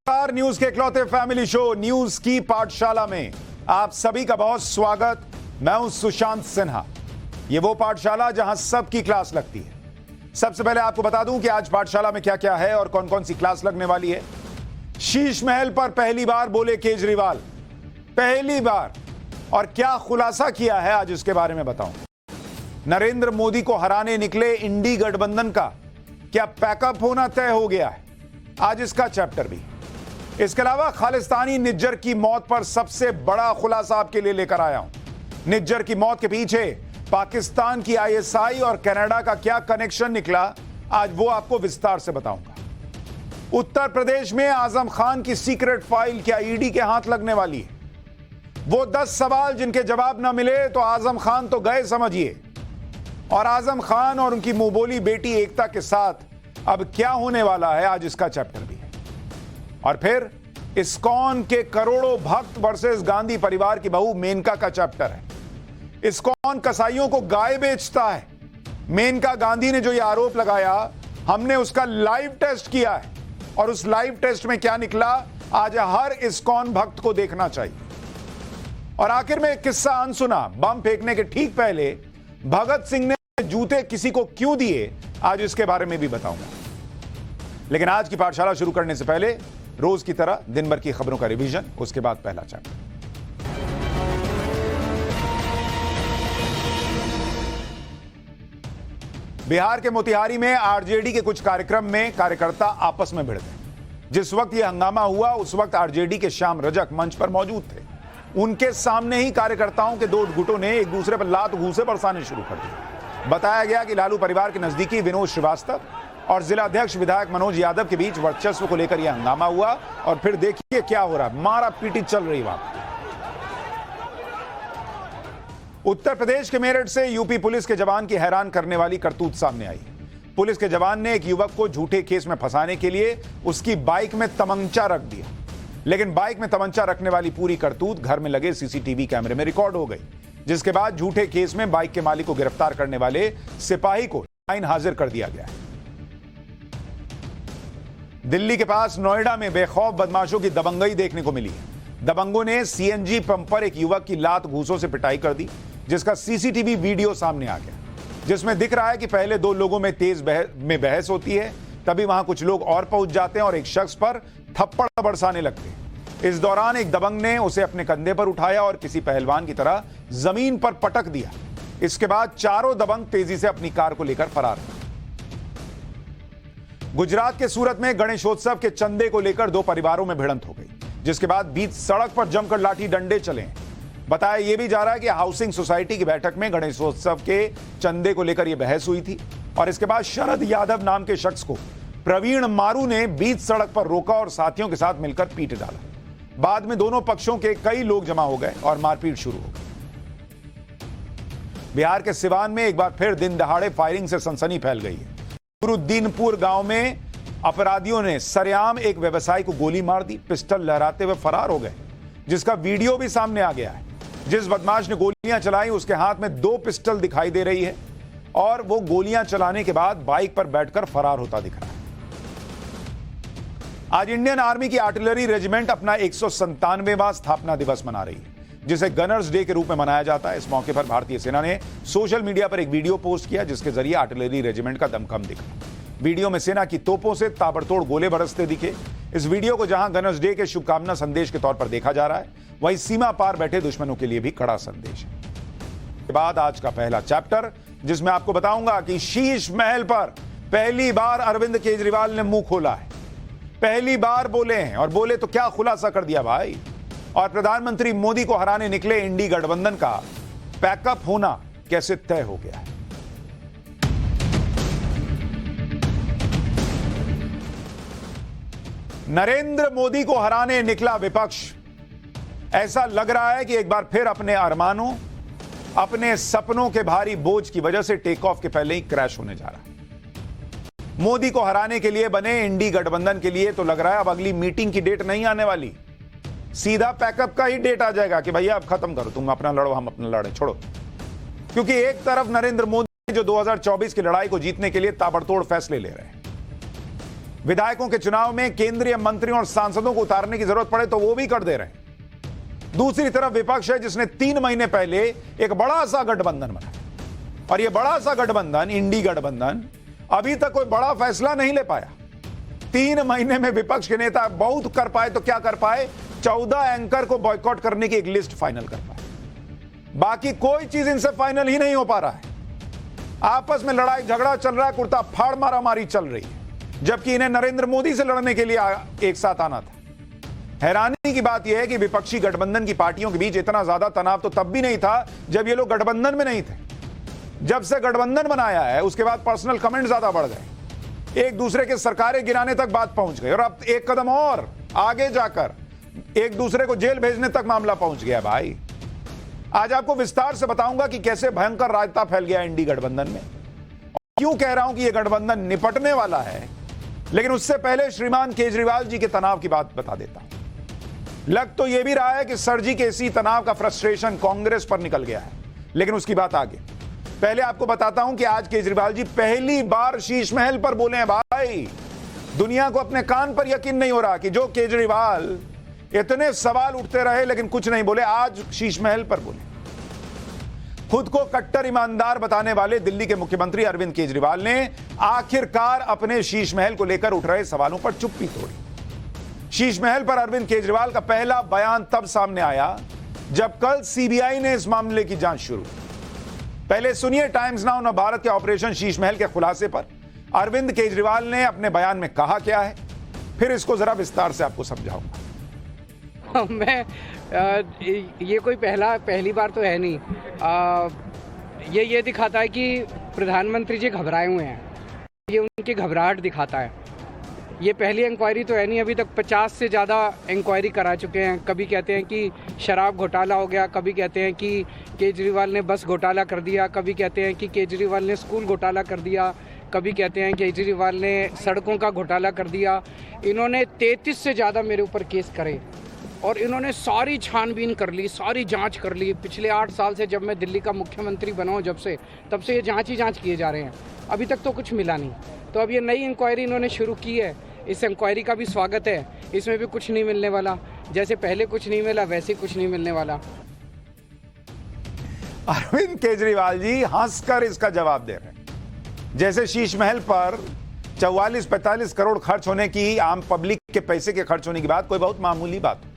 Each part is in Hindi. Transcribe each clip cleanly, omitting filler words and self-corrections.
नमस्कार, न्यूज के इकलौते फैमिली शो न्यूज की पाठशाला में आप सभी का बहुत स्वागत। मैं हूं सुशांत सिन्हा। ये वो पाठशाला जहां सबकी क्लास लगती है। सबसे पहले आपको बता दूं कि आज पाठशाला में क्या क्या है और कौन कौन सी क्लास लगने वाली है। शीश महल पर पहली बार बोले केजरीवाल, पहली बार, और क्या खुलासा किया है आज इसके बारे में बताऊं। नरेंद्र मोदी को हराने निकले इंडी गठबंधन का क्या पैकअप होना तय हो गया है, आज इसका चैप्टर भी। इसके अलावा खालिस्तानी निज्जर की मौत पर सबसे बड़ा खुलासा आपके लिए लेकर आया हूं। निज्जर की मौत के पीछे पाकिस्तान की आईएसआई और कनाडा का क्या कनेक्शन निकला, आज वो आपको विस्तार से बताऊंगा। उत्तर प्रदेश में आजम खान की सीक्रेट फाइल क्या ईडी के हाथ लगने वाली है। वो 10 सवाल जिनके जवाब ना मिले तो आजम खान तो गए समझिए। और आजम खान और उनकी मुंहबोली बेटी एकता के साथ अब क्या होने वाला है, आज इसका चैप्टर भी है। और फिर इस्कॉन के करोड़ों भक्त वर्सेस गांधी परिवार की बहू मेनका का चैप्टर है। इस्कॉन कसाईयों को गाय बेचता है। मेनका गांधी ने जो ये आरोप लगाया, हमने उसका लाइव टेस्ट किया है और उस लाइव टेस्ट में क्या निकला, आज हर इस्कॉन भक्त को देखना चाहिए। और आखिर में एक किस्सा अनसुना, बम फेंकने के ठीक पहले भगत सिंह ने जूते किसी को क्यों दिए, आज इसके बारे में भी बताऊंगा। लेकिन आज की पाठशाला शुरू करने से पहले रोज की तरह दिन भर की खबरों का रिवीजन, उसके बाद पहला चैप्टर। बिहार के मोतिहारी में आरजेडी के कुछ कार्यक्रम में कार्यकर्ता आपस में भिड़ गए। जिस वक्त यह हंगामा हुआ उस वक्त आरजेडी के श्याम रजक मंच पर मौजूद थे। उनके सामने ही कार्यकर्ताओं के दो गुटों ने एक दूसरे पर लात घूंसे बरसाने शुरू कर दिए। बताया गया कि लालू परिवार के नजदीकी विनोद श्रीवास्तव और जिला अध्यक्ष विधायक मनोज यादव के बीच वर्चस्व को लेकर यह हंगामा हुआ। और फिर देखिए क्या हो रहा है, मारा पीटी चल रही वहां। उत्तर प्रदेश के मेरठ से यूपी पुलिस के जवान की हैरान करने वाली करतूत सामने आई। पुलिस के जवान ने एक युवक को झूठे केस में फंसाने के लिए उसकी बाइक में तमंचा रख दिया। लेकिन बाइक में तमंचा रखने वाली पूरी करतूत घर में लगे सीसीटीवी कैमरे में रिकॉर्ड हो गई। जिसके बाद झूठे केस में बाइक के मालिक को गिरफ्तार करने वाले सिपाही को लाइन हाजिर कर दिया गया है। दिल्ली के पास नोएडा में बेखौफ बदमाशों की दबंगई देखने को मिली है। दबंगों ने सीएनजी पंप पर एक युवक की लात घूंसों से पिटाई कर दी, जिसका सीसीटीवी वीडियो सामने आ गया, जिसमें दिख रहा है कि पहले दो लोगों में तेज बहस होती है, तभी वहां कुछ लोग और पहुंच जाते हैं और एक शख्स पर थप्पड़ बरसाने लगते हैं। इस दौरान एक दबंग ने उसे अपने कंधे पर उठाया और किसी पहलवान की तरह जमीन पर पटक दिया। इसके बाद चारों दबंग तेजी से अपनी कार को लेकर फरार हुए। गुजरात के सूरत में गणेशोत्सव के चंदे को लेकर दो परिवारों में भिड़ंत हो गई, जिसके बाद बीच सड़क पर जमकर लाठी डंडे चले। बताया यह भी जा रहा है कि हाउसिंग सोसाइटी की बैठक में गणेशोत्सव के चंदे को लेकर यह बहस हुई थी और इसके बाद शरद यादव नाम के शख्स को प्रवीण मारू ने बीच सड़क पर रोका और साथियों के साथ मिलकर पीट डाला। बाद में दोनों पक्षों के कई लोग जमा हो गए और मारपीट शुरू हो गई। बिहार के सिवान में एक बार फिर दिन दहाड़े फायरिंग से सनसनी फैल गई है। गुरुद्दीनपुर गांव में अपराधियों ने सरेआम एक व्यवसायी को गोली मार दी, पिस्टल लहराते हुए फरार हो गए, जिसका वीडियो भी सामने आ गया है। जिस बदमाश ने गोलियां चलाई उसके हाथ में 2 पिस्टल दिखाई दे रही है और वो गोलियां चलाने के बाद बाइक पर बैठकर फरार होता दिख रहा है। आज इंडियन आर्मी की आर्टिलरी रेजिमेंट अपना 197वां स्थापना दिवस मना रही है, जिसे गनर्स डे के रूप में मनाया जाता है। इस मौके पर भारतीय सेना ने सोशल मीडिया पर एक वीडियो पोस्ट किया, जिसके जरिए आर्टिलरी रेजिमेंट का दमखम दिखा। वीडियो में सेना की तोपों से ताबड़तोड़ गोले बरसते दिखे। इस वीडियो को जहां गनर्स डे के शुभकामना संदेश के तौर पर देखा जा रहा है, वहीं सीमा पार बैठे दुश्मनों के लिए भी कड़ा संदेश है। के बाद आज का पहला चैप्टर, जिसमें आपको बताऊंगा कि शीश महल पर पहली बार अरविंद केजरीवाल ने मुंह खोला है। पहली बार बोले हैं और बोले तो क्या खुलासा कर दिया भाई। और प्रधानमंत्री मोदी को हराने निकले इंडी गठबंधन का पैकअप होना कैसे तय हो गया है। नरेंद्र मोदी को हराने निकला विपक्ष। ऐसा लग रहा है कि एक बार फिर अपने अरमानों, अपने सपनों के भारी बोझ की वजह से टेक ऑफ के पहले ही क्रैश होने जा रहा है। मोदी को हराने के लिए बने इंडी गठबंधन के लिए तो लग रहा है अब अगली मीटिंग की डेट नहीं आने वाली, सीधा पैकअप का ही डेट आ जाएगा कि भैया अब खत्म करो, तुम अपना लड़ो, हम अपना लड़े, छोड़ो। क्योंकि एक तरफ नरेंद्र मोदी जो 2024 की लड़ाई को जीतने के लिए ताबड़तोड़ फैसले ले रहे हैं, विधायकों के चुनाव में केंद्रीय मंत्रियों और सांसदों को उतारने की जरूरत पड़े तो वो भी कर दे रहे हैं। दूसरी तरफ विपक्ष है जिसने 3 महीने पहले एक बड़ा सा गठबंधन बनाया और यह बड़ा सा गठबंधन, इंडी गठबंधन, अभी तक कोई बड़ा फैसला नहीं ले पाया। 3 महीने में विपक्ष के नेता बहुत कर पाए तो क्या कर पाए, 14 एंकर को बॉयकॉट करने की एक लिस्ट फाइनल कर पाए। बाकी कोई चीज इनसे फाइनल ही नहीं हो पा रहा है। आपस में लड़ाई झगड़ा चल रहा है, कुर्ता फाड़ मारामारी चल रही है, जबकि इन्हें नरेंद्र मोदी से लड़ने के लिए एक साथ आना था। हैरानी की बात यह है कि विपक्षी गठबंधन की पार्टियों के बीच इतना ज्यादा तनाव तो तब भी नहीं था जब ये लोग गठबंधन में नहीं थे। जब से गठबंधन बनाया है उसके बाद पर्सनल कमेंट ज्यादा बढ़ गए, एक दूसरे के सरकारें गिराने तक बात पहुंच गई और अब एक कदम और आगे जाकर एक दूसरे को जेल भेजने तक मामला पहुंच गया। भाई आज आपको विस्तार से बताऊंगा कि कैसे भयंकर राजता फैल गया इंडी गठबंधन में, क्यों कह रहा हूं कि यह गठबंधन निपटने वाला है। लेकिन उससे पहले श्रीमान केजरीवाल जी के तनाव की बात बता देता हूं। लग तो यह भी रहा है कि सर जी के इसी तनाव का फ्रस्ट्रेशन कांग्रेस पर निकल गया है, लेकिन उसकी बात आगे। पहले आपको बताता हूं कि आज केजरीवाल जी पहली बार शीश महल पर बोले हैं। भाई दुनिया को अपने कान पर यकीन नहीं हो रहा कि जो केजरीवाल इतने सवाल उठते रहे लेकिन कुछ नहीं बोले, आज शीश महल पर बोले। खुद को कट्टर ईमानदार बताने वाले दिल्ली के मुख्यमंत्री अरविंद केजरीवाल ने आखिरकार अपने शीश महल को लेकर उठ रहे सवालों पर चुप्पी तोड़ी। शीश महल पर अरविंद केजरीवाल का पहला बयान तब सामने आया जब कल सीबीआई ने इस मामले की जांच शुरू की। पहले सुनिए टाइम्स नाउ भारत के ऑपरेशन शीश महल के खुलासे पर अरविंद केजरीवाल ने अपने बयान में कहा क्या है, फिर इसको जरा विस्तार से आपको समझाऊंगा। ये कोई पहली बार तो है नहीं। ये दिखाता है कि प्रधानमंत्री जी घबराए हुए हैं, ये उनकी घबराहट दिखाता है। ये पहली इंक्वायरी तो है नहीं, अभी तक 50 से ज़्यादा इंक्वायरी करा चुके हैं। कभी कहते हैं कि शराब घोटाला हो गया, कभी कहते हैं कि केजरीवाल ने बस घोटाला कर दिया, कभी कहते हैं कि केजरीवाल ने स्कूल घोटाला कर दिया, कभी कहते हैं केजरीवाल ने सड़कों का घोटाला कर दिया। इन्होंने 33 से ज़्यादा मेरे ऊपर केस करे और इन्होंने सारी छानबीन कर ली, सारी जांच कर ली। पिछले 8 साल से जब मैं दिल्ली का मुख्यमंत्री बना हूँ तब से ये जांच ही जांच किए जा रहे हैं, अभी तक तो कुछ मिला नहीं। तो अब ये नई इंक्वायरी इन्होंने शुरू की है, इस इंक्वायरी का भी स्वागत है। इसमें भी कुछ नहीं मिलने वाला, जैसे पहले कुछ नहीं मिला वैसे कुछ नहीं मिलने वाला। अरविंद केजरीवाल जी हंसकर इसका जवाब दे रहे हैं, जैसे शीश महल पर 44-45 करोड़ खर्च होने की, आम पब्लिक के पैसे के खर्च होने की बात कोई बहुत मामूली बात हो।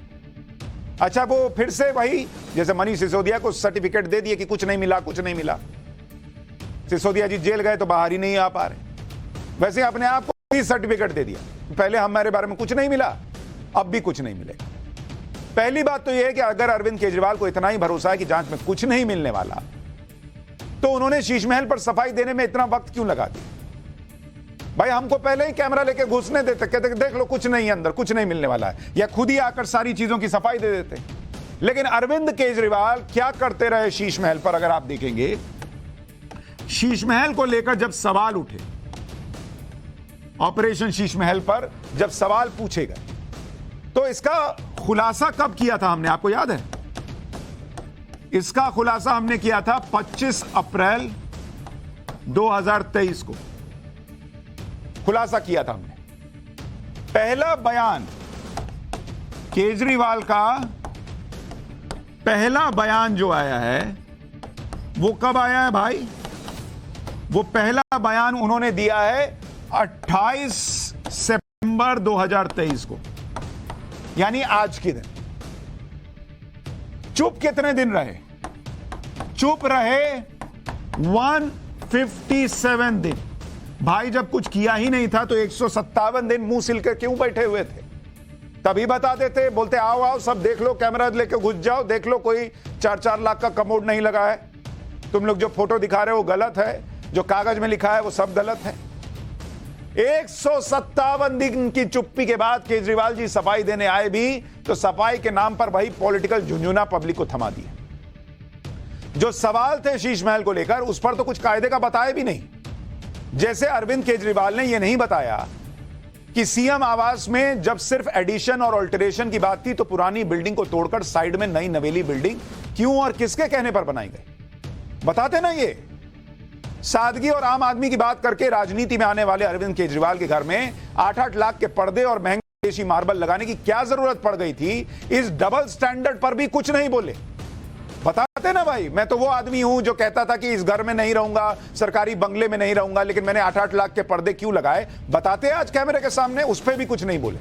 अच्छा, वो फिर से वही जैसे मनीष सिसोदिया को सर्टिफिकेट दे दिए कि कुछ नहीं मिला, कुछ नहीं मिला। सिसोदिया जी जेल गए तो बाहर ही नहीं आ पा रहे, वैसे अपने आप को भी सर्टिफिकेट दे दिया, पहले हमारे बारे में कुछ नहीं मिला, अब भी कुछ नहीं मिलेगा। पहली बात तो यह है कि अगर अरविंद केजरीवाल को इतना ही भरोसा है कि जांच में कुछ नहीं मिलने वाला, तो उन्होंने शीश महल पर सफाई देने में इतना वक्त क्यों लगा दिया? भाई हमको पहले ही कैमरा लेके घुसने देते, कहते देख लो कुछ नहीं, अंदर कुछ नहीं मिलने वाला है, या खुद ही आकर सारी चीजों की सफाई दे देते। लेकिन अरविंद केजरीवाल क्या करते रहे शीश महल पर, अगर आप देखेंगे शीश महल को लेकर जब सवाल उठे, ऑपरेशन शीश महल पर जब सवाल पूछे गए, तो इसका खुलासा कब किया था हमने, आपको याद है? इसका खुलासा हमने किया था 25 अप्रैल 2023 को खुलासा किया था हमने। पहला बयान केजरीवाल का, पहला बयान जो आया है वो कब आया है भाई? वो पहला बयान उन्होंने दिया है 28 सितंबर 2023 को, यानी आज के दिन। चुप कितने दिन रहे? चुप रहे 157 दिन। भाई जब कुछ किया ही नहीं था तो 157 दिन मुंह सिल कर क्यों बैठे हुए थे? तभी बता देते, बोलते आओ आओ सब देख लो, कैमरा लेके घुस जाओ, देख लो कोई 4-4 लाख का कमोड नहीं लगा है, तुम लोग जो फोटो दिखा रहे हो वो गलत है, जो कागज में लिखा है वो सब गलत है। 157 दिन की चुप्पी के बाद केजरीवाल जी सफाई देने आए भी तो सफाई के नाम पर भाई पॉलिटिकल झुंझुना पब्लिक को थमा दिया। जो सवाल थे शीश महल को लेकर उस पर तो कुछ कायदे का बताया भी नहीं। जैसे अरविंद केजरीवाल ने यह नहीं बताया कि सीएम आवास में जब सिर्फ एडिशन और ऑल्टरेशन की बात थी तो पुरानी बिल्डिंग को तोड़कर साइड में नई नवेली बिल्डिंग क्यों और किसके कहने पर बनाई गई, बताते ना ये। सादगी और आम आदमी की बात करके राजनीति में आने वाले अरविंद केजरीवाल के घर में 8-8 लाख के पर्दे और महंगे देशी मार्बल लगाने की क्या जरूरत पड़ गई थी? इस डबल स्टैंडर्ड पर भी कुछ नहीं बोले। बताते ना भाई, मैं तो वो आदमी हूं जो कहता था कि इस घर में नहीं रहूंगा, सरकारी बंगले में नहीं रहूंगा, लेकिन मैंने 8-8 लाख के पर्दे क्यों लगाए? बताते आज कैमरे के सामने, उस पर भी कुछ नहीं बोले।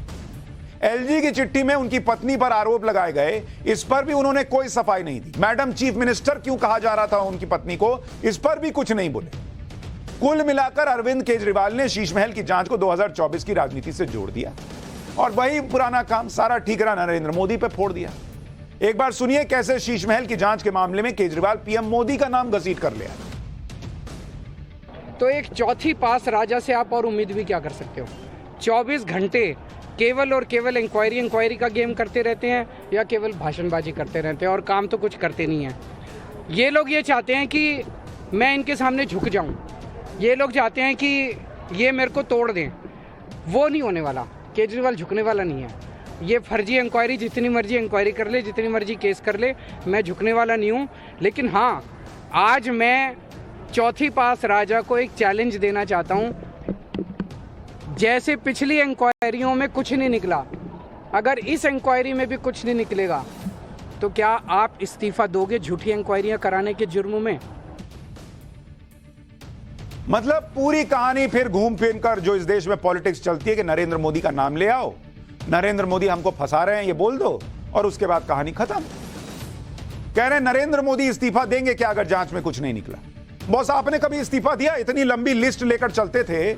एलजी की चिट्ठी में उनकी पत्नी पर आरोप लगाए गए, इस पर भी उन्होंने कोई सफाई नहीं दी। मैडम चीफ मिनिस्टर क्यों कहा जा रहा था उनकी पत्नी को, इस पर भी कुछ नहीं बोले। कुल मिलाकर अरविंद केजरीवाल ने शीश महल की जांच को 2024 की राजनीति से जोड़ दिया और वही पुराना काम सारा ठीकरा नरेंद्र मोदी पे फोड़ दिया। एक बार सुनिए कैसे शीश महल की जांच के मामले में केजरीवाल पीएम मोदी का नाम घसीट कर लिया। तो एक चौथी पास राजा से आप और उम्मीद भी क्या कर सकते हो? 24 घंटे केवल और केवल इंक्वायरी का गेम करते रहते हैं या केवल भाषणबाजी करते रहते हैं और काम तो कुछ करते नहीं हैं। ये लोग ये चाहते हैं कि मैं इनके सामने झुक जाऊं, ये लोग चाहते हैं कि ये मेरे को तोड़ दें। वो नहीं होने वाला, केजरीवाल झुकने वाला नहीं है। ये फर्जी इंक्वायरी जितनी मर्जी इंक्वायरी कर ले, जितनी मर्जी केस कर ले, मैं झुकने वाला नहीं हूँ। लेकिन हाँ, आज मैं चौथी पास राजा को एक चैलेंज देना चाहता हूँ। जैसे पिछली इंक्वायरियों में कुछ नहीं निकला, अगर इस इंक्वायरी में भी कुछ नहीं निकलेगा तो क्या आप इस्तीफा दोगे झूठी इंक्वायरियां कराने के जुर्म में? मतलब पूरी कहानी फिर घूम फिर कर जो इस देश में पॉलिटिक्स चलती है कि नरेंद्र मोदी का नाम ले आओ, नरेंद्र मोदी हमको फंसा रहे हैं ये बोल दो और उसके बाद कहानी खत्म। कह रहे हैं नरेंद्र मोदी इस्तीफा देंगे क्या अगर जांच में कुछ नहीं निकला। बॉस आपने कभी इस्तीफा दिया? इतनी लंबी लिस्ट लेकर चलते थे,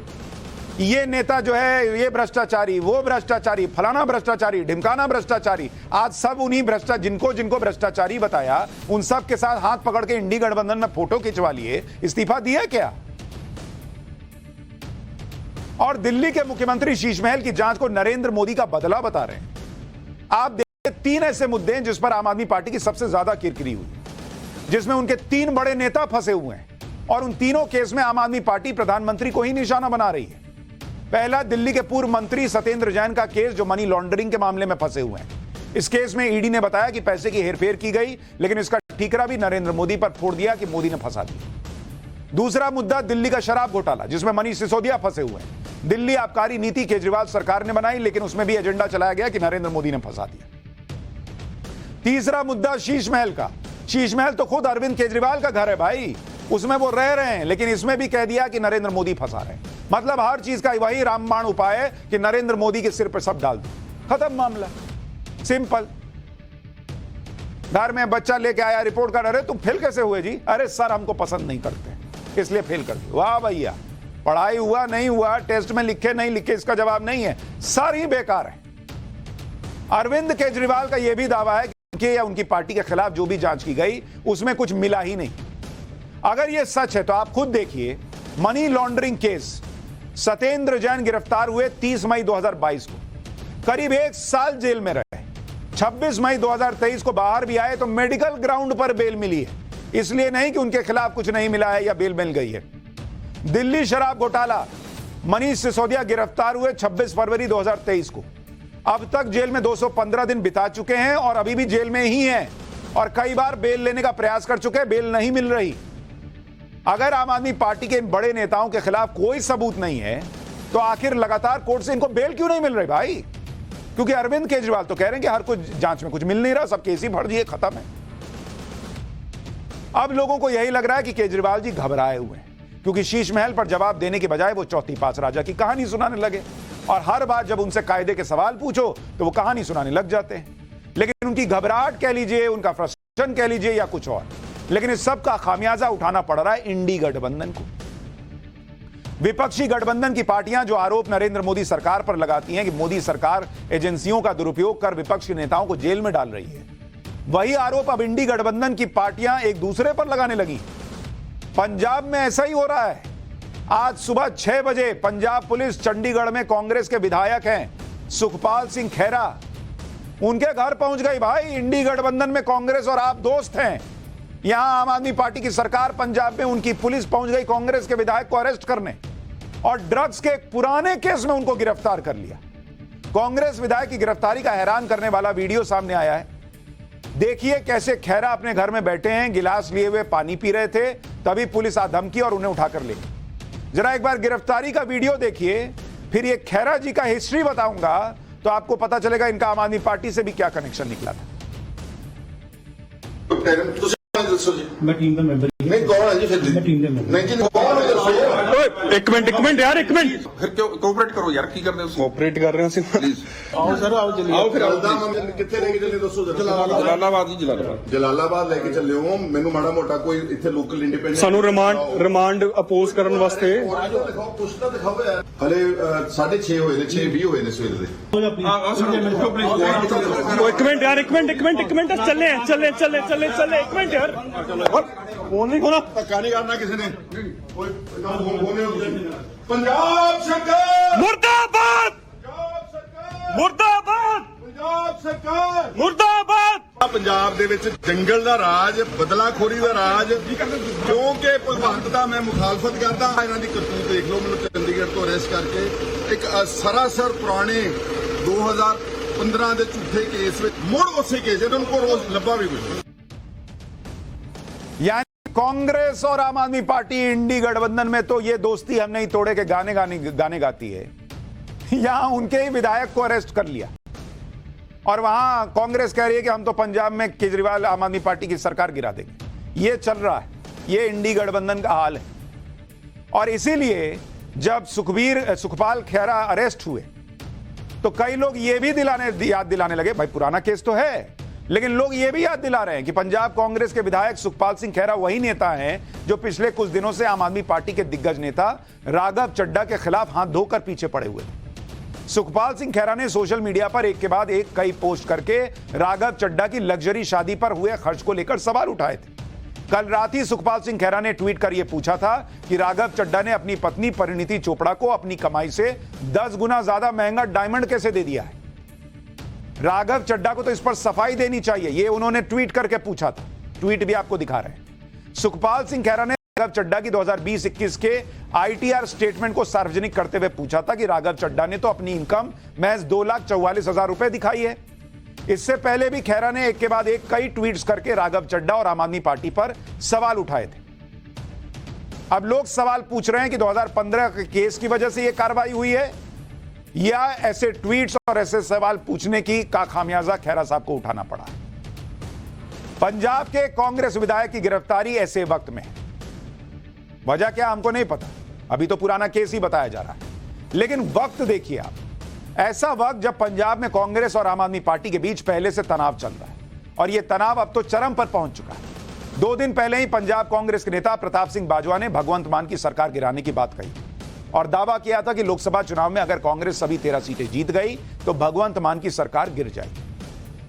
ये नेता जो है ये भ्रष्टाचारी, वो भ्रष्टाचारी, फलाना भ्रष्टाचारी, ढिमकाना भ्रष्टाचारी। आज सब उन्हीं जिनको भ्रष्टाचारी बताया उन सब के साथ हाथ पकड़ के इंडी गठबंधन में फोटो खिंचवा लिए। इस्तीफा दिया क्या? और दिल्ली के मुख्यमंत्री शीश महल की जांच को नरेंद्र मोदी का बदला बता रहे हैं। आप देखिए 3 ऐसे मुद्दे हैं जिस पर आम आदमी पार्टी की सबसे ज्यादा किरकिरी हुई, जिसमें उनके 3 बड़े नेता फंसे हुए हैं और उन तीनों केस में आम आदमी पार्टी प्रधानमंत्री को ही निशाना बना रही है। पहला, दिल्ली के पूर्व मंत्री सत्येंद्र जैन का केस जो मनी लॉन्ड्रिंग के मामले में फंसे हुए हैं। इस केस में ईडी ने बताया कि पैसे की हेरफेर की गई, लेकिन इसका ठीकरा भी नरेंद्र मोदी पर फोड़ दिया कि मोदी ने फंसा दिया। दूसरा मुद्दा दिल्ली का शराब घोटाला, जिसमें मनीष सिसोदिया फंसे हुए हैं। दिल्ली आबकारी नीति केजरीवाल सरकार ने बनाई, लेकिन उसमें भी एजेंडा चलाया गया कि नरेंद्र मोदी ने फंसा दिया। तीसरा मुद्दा शीश महल का। शीश महल तो खुद अरविंद केजरीवाल का घर है भाई, उसमें वो रह रहे हैं, लेकिन इसमें भी कह दिया कि नरेंद्र मोदी फंसा रहे हैं। मतलब हर चीज का वही रामबाण उपाय है कि नरेंद्र मोदी के सिर पर सब डाल दो, खत्म मामला, सिंपल। घर में बच्चा लेके आया, रिपोर्ट कर रहे तुम फेल कैसे हुए जी? अरे सर हमको पसंद नहीं करते इसलिए फेल कर दिया। वाह भैया, पढ़ाई हुआ नहीं हुआ, टेस्ट में लिखे नहीं लिखे, इसका जवाब नहीं है, सर ही बेकार है। अरविंद केजरीवाल का यह भी दावा है कि उनके या उनकी पार्टी के खिलाफ जो भी जांच की गई उसमें कुछ मिला ही नहीं। अगर यह सच है तो आप खुद देखिए, money laundering case, Satyendra Jain गिरफ्तार हुए 30 मई 2022 को, करीब 1 साल जेल में रहे। 26 मई 2023 को बाहर भी आए तो मेडिकल ग्राउंड पर बेल मिली है, इसलिए नहीं कि उनके खिलाफ कुछ नहीं मिला है या बेल मिल गई है। दिल्ली शराब घोटाला, मनीष सिसोदिया गिरफ्तार हुए 26 फरवरी 2023 को, अब तक जेल में 215 दिन बिता चुके हैं और अभी भी जेल में ही हैं और कई बार बेल लेने का प्रयास कर चुके हैं, बेल नहीं मिल रही। अगर आम आदमी पार्टी के इन बड़े नेताओं के खिलाफ कोई सबूत नहीं है तो आखिर लगातार कोर्ट से इनको बेल क्यों नहीं मिल रही भाई? क्योंकि अरविंद केजरीवाल तो कह रहे हैं कि हर कुछ जांच में कुछ मिल नहीं रहा, सब केस ही भर दिए, खत्म है। अब लोगों को यही लग रहा है कि केजरीवाल जी घबराए हुए हैं, क्योंकि शीश महल पर जवाब देने के बजाय वो चौथी पास राजा की कहानी सुनाने लगे और हर बार जब उनसे कायदे के सवाल पूछो तो वो कहानी सुनाने लग जाते हैं। लेकिन उनकी घबराहट कह लीजिए, उनका फ्रस्ट्रेशन कह लीजिए या कुछ और, लेकिन इस सब का खामियाजा उठाना पड़ रहा है इंडी गठबंधन को। विपक्षी गठबंधन की पार्टियां जो आरोप नरेंद्र मोदी सरकार पर लगाती हैं कि मोदी सरकार एजेंसियों का दुरुपयोग कर विपक्ष के नेताओं को जेल में डाल रही है, वही आरोप अब इंडी गठबंधन की पार्टियां एक दूसरे पर लगाने लगी। पंजाब में ऐसा ही हो रहा है। आज सुबह 6 बजे पंजाब पुलिस चंडीगढ़ में कांग्रेस के विधायक हैं सुखपाल सिंह खैरा, उनके घर पहुंच गई भाई। इंडी गठबंधन में कांग्रेस और आप दोस्त हैं। यहां आम आदमी पार्टी की सरकार पंजाब में, उनकी पुलिस पहुंच गई कांग्रेस के विधायक को अरेस्ट करने और ड्रग्स के एक पुराने केस में उनको गिरफ्तार कर लिया। कांग्रेस विधायक की गिरफ्तारी का हैरान करने वाला वीडियो सामने आया है। देखिए कैसे खैरा अपने घर में बैठे हैं, गिलास लिए हुए पानी पी रहे थे, तभी पुलिस आ धमकी और उन्हें उठाकर ले गई। जरा एक बार गिरफ्तारी का वीडियो देखिए, फिर ये खैरा जी का हिस्ट्री बताऊंगा तो आपको पता चलेगा इनका आम आदमी पार्टी से भी क्या कनेक्शन निकला था। मैं टीम का मेंबर नहीं कौन है जी फिर मैं टीम का मेंबर नहीं जी कौन है ਦੱਸੋ ਇੱਕ ਮਿੰਟ ਯਾਰ ਇੱਕ ਮਿੰਟ ਫਿਰ ਕਿਉਂ ਕੋਆਪਰੇਟ ਕਰੋ ਯਾਰ ਕੀ ਕਰਦੇ ਹੋ ਕੋਆਪਰੇਟ ਕਰ ਰਹੇ ਹਾਂ ਅਸੀਂ ਪਲੀਜ਼ ਆਓ ਸਰ ਆਓ ਜਲਦੀ ਆਓ ਫਿਰ ਅਲਦਾ ਕਿੱਥੇ ਲੈ ਕੇ ਚੱਲੇ ਦੱਸੋ ਜਰਾ ਜਲਾਲਾਬਾਦ ਜੀ ਜਲਾਲਾਬਾਦ ਲੈ ਕੇ ਚੱਲੇ ਹੋ ਮੈਨੂੰ ਮਾੜਾ ਮੋਟਾ ਕੋਈ ਇੱਥੇ ਲੋਕਲ ਇੰਡੀਪੈਂਡੈਂਟ ਸਾਨੂੰ ਰਿਮਾਂਡ ਅਪੋਜ਼ ਕਰਨ ਵਾਸਤੇ ਦਿਖਾਓ ਕੁਛ ਤਾਂ ਦਿਖਾਓ ਯਾਰ ਹਲੇ 6:30 ਹੋਏ ਨੇ 6:20 ਹੋਏ ਨੇ ਸਵੇਰ ਦੇ ਉਹ ਇੱਕ ਮਿੰਟ ਯਾਰ ਇੱਕ ਮਿੰਟ ਚੱਲੇ ਇੱਕ ਮਿੰਟ ਯਾਰ ਫੋਨ ਨਹੀਂ ਖੋਣਾ ਧੱਕਾ ਨਹੀਂ ਕਰਨਾ ਕਿਸੇ ਨੇ ਕੋਈ ਕੰਮ ਹੋਣੇ ਪੰਜਾਬ ਸਰਕਾਰ ਮੁਰਦਾਬਾਦ ਪੰਜਾਬ ਸਰਕਾਰ ਮੁਰਦਾਬਾਦ ਪੰਜਾਬ ਸਰਕਾਰ ਮੁਰਦਾਬਾਦ ਪੰਜਾਬ ਦੇ ਵਿੱਚ ਜੰਗਲ ਦਾ ਰਾਜ ਬਦਲਾਖੋਰੀ ਦਾ ਰਾਜ ਕਿਉਂਕਿ ਭਗਵੰਤ ਦਾ ਮੈਂ ਮੁਖਾਲਫਤ ਕਰਦਾ ਇਹਨਾਂ ਦੀ ਕਰਤੂਤ ਦੇਖ ਲਓ ਮੈਨੂੰ ਚੰਡੀਗੜ੍ਹ ਤੋਂ ਅਰੈਸਟ ਕਰਕੇ ਇੱਕ ਸਰਾਸਰ ਪੁਰਾਣੇ 2015 ਦੇ ਝੂਠੇ ਕੇਸ ਵਿੱਚ ਮੁੜ ਉਸੇ ਕੇਸ ਇਹਨਾਂ ਨੂੰ ਰੋਜ਼ ਲੱਭਾ ਵੀ ਕੁਝ यानी कांग्रेस और आम आदमी पार्टी इंडी गठबंधन में तो ये दोस्ती हम नहीं तोड़े के गाने गाती है। यहां उनके ही विधायक को अरेस्ट कर लिया और वहां कांग्रेस कह रही है कि हम तो पंजाब में केजरीवाल आम आदमी पार्टी की सरकार गिरा देंगे। ये चल रहा है, ये इंडी गठबंधन का हाल है। और इसीलिए जब सुखपाल खैरा अरेस्ट हुए तो कई लोग ये भी याद दिलाने लगे, भाई पुराना केस तो है, लेकिन लोग ये भी याद दिला रहे हैं कि पंजाब कांग्रेस के विधायक सुखपाल सिंह खैरा वही नेता हैं जो पिछले कुछ दिनों से आम आदमी पार्टी के दिग्गज नेता राघव चड्ढा के खिलाफ हाथ धोकर पीछे पड़े हुए थे। सुखपाल सिंह खैरा ने सोशल मीडिया पर एक के बाद एक कई पोस्ट करके राघव चड्ढा की लग्जरी शादी पर हुए खर्च को लेकर सवाल उठाए थे। कल रात ही सुखपाल सिंह खैरा ने ट्वीट कर यह पूछा था कि राघव चड्ढा ने अपनी पत्नी परिणीति चोपड़ा को अपनी कमाई से 10 गुना ज्यादा महंगा डायमंड कैसे दे दिया है। राघव चड्ढा को तो इस पर सफाई देनी चाहिए, ये उन्होंने ट्वीट करके पूछा था। ट्वीट भी आपको दिखा रहे हैं। सुखपाल सिंह खैरा ने राघव चड्ढा की 2020-21 के आईटीआर स्टेटमेंट को सार्वजनिक करते हुए पूछा था कि राघव चड्ढा ने तो अपनी इनकम महज 2,44,000 रुपए दिखाई है। इससे पहले भी खैरा ने एक के बाद एक कई ट्वीट्स करके राघव चड्ढा और आम आदमी पार्टी पर सवाल उठाए थे। अब लोग सवाल पूछ रहे हैं कि 2015 के केस की वजह से यह कार्रवाई हुई है या ऐसे ट्वीट्स और ऐसे सवाल पूछने की का खामियाजा खैरा साहब को उठाना पड़ा। पंजाब के कांग्रेस विधायक की गिरफ्तारी ऐसे वक्त में है, वजह क्या हमको नहीं पता, अभी तो पुराना केस ही बताया जा रहा है। लेकिन वक्त देखिए आप, ऐसा वक्त जब पंजाब में कांग्रेस और आम आदमी पार्टी के बीच पहले से तनाव चल रहा है और यह तनाव अब तो चरम पर पहुंच चुका है। 2 दिन पहले ही पंजाब कांग्रेस के नेता प्रताप सिंह बाजवा ने भगवंत मान की सरकार गिराने की बात कही और दावा किया था कि लोकसभा चुनाव में अगर कांग्रेस सभी 13 सीटें जीत गई तो भगवंत मान की सरकार गिर जाएगी।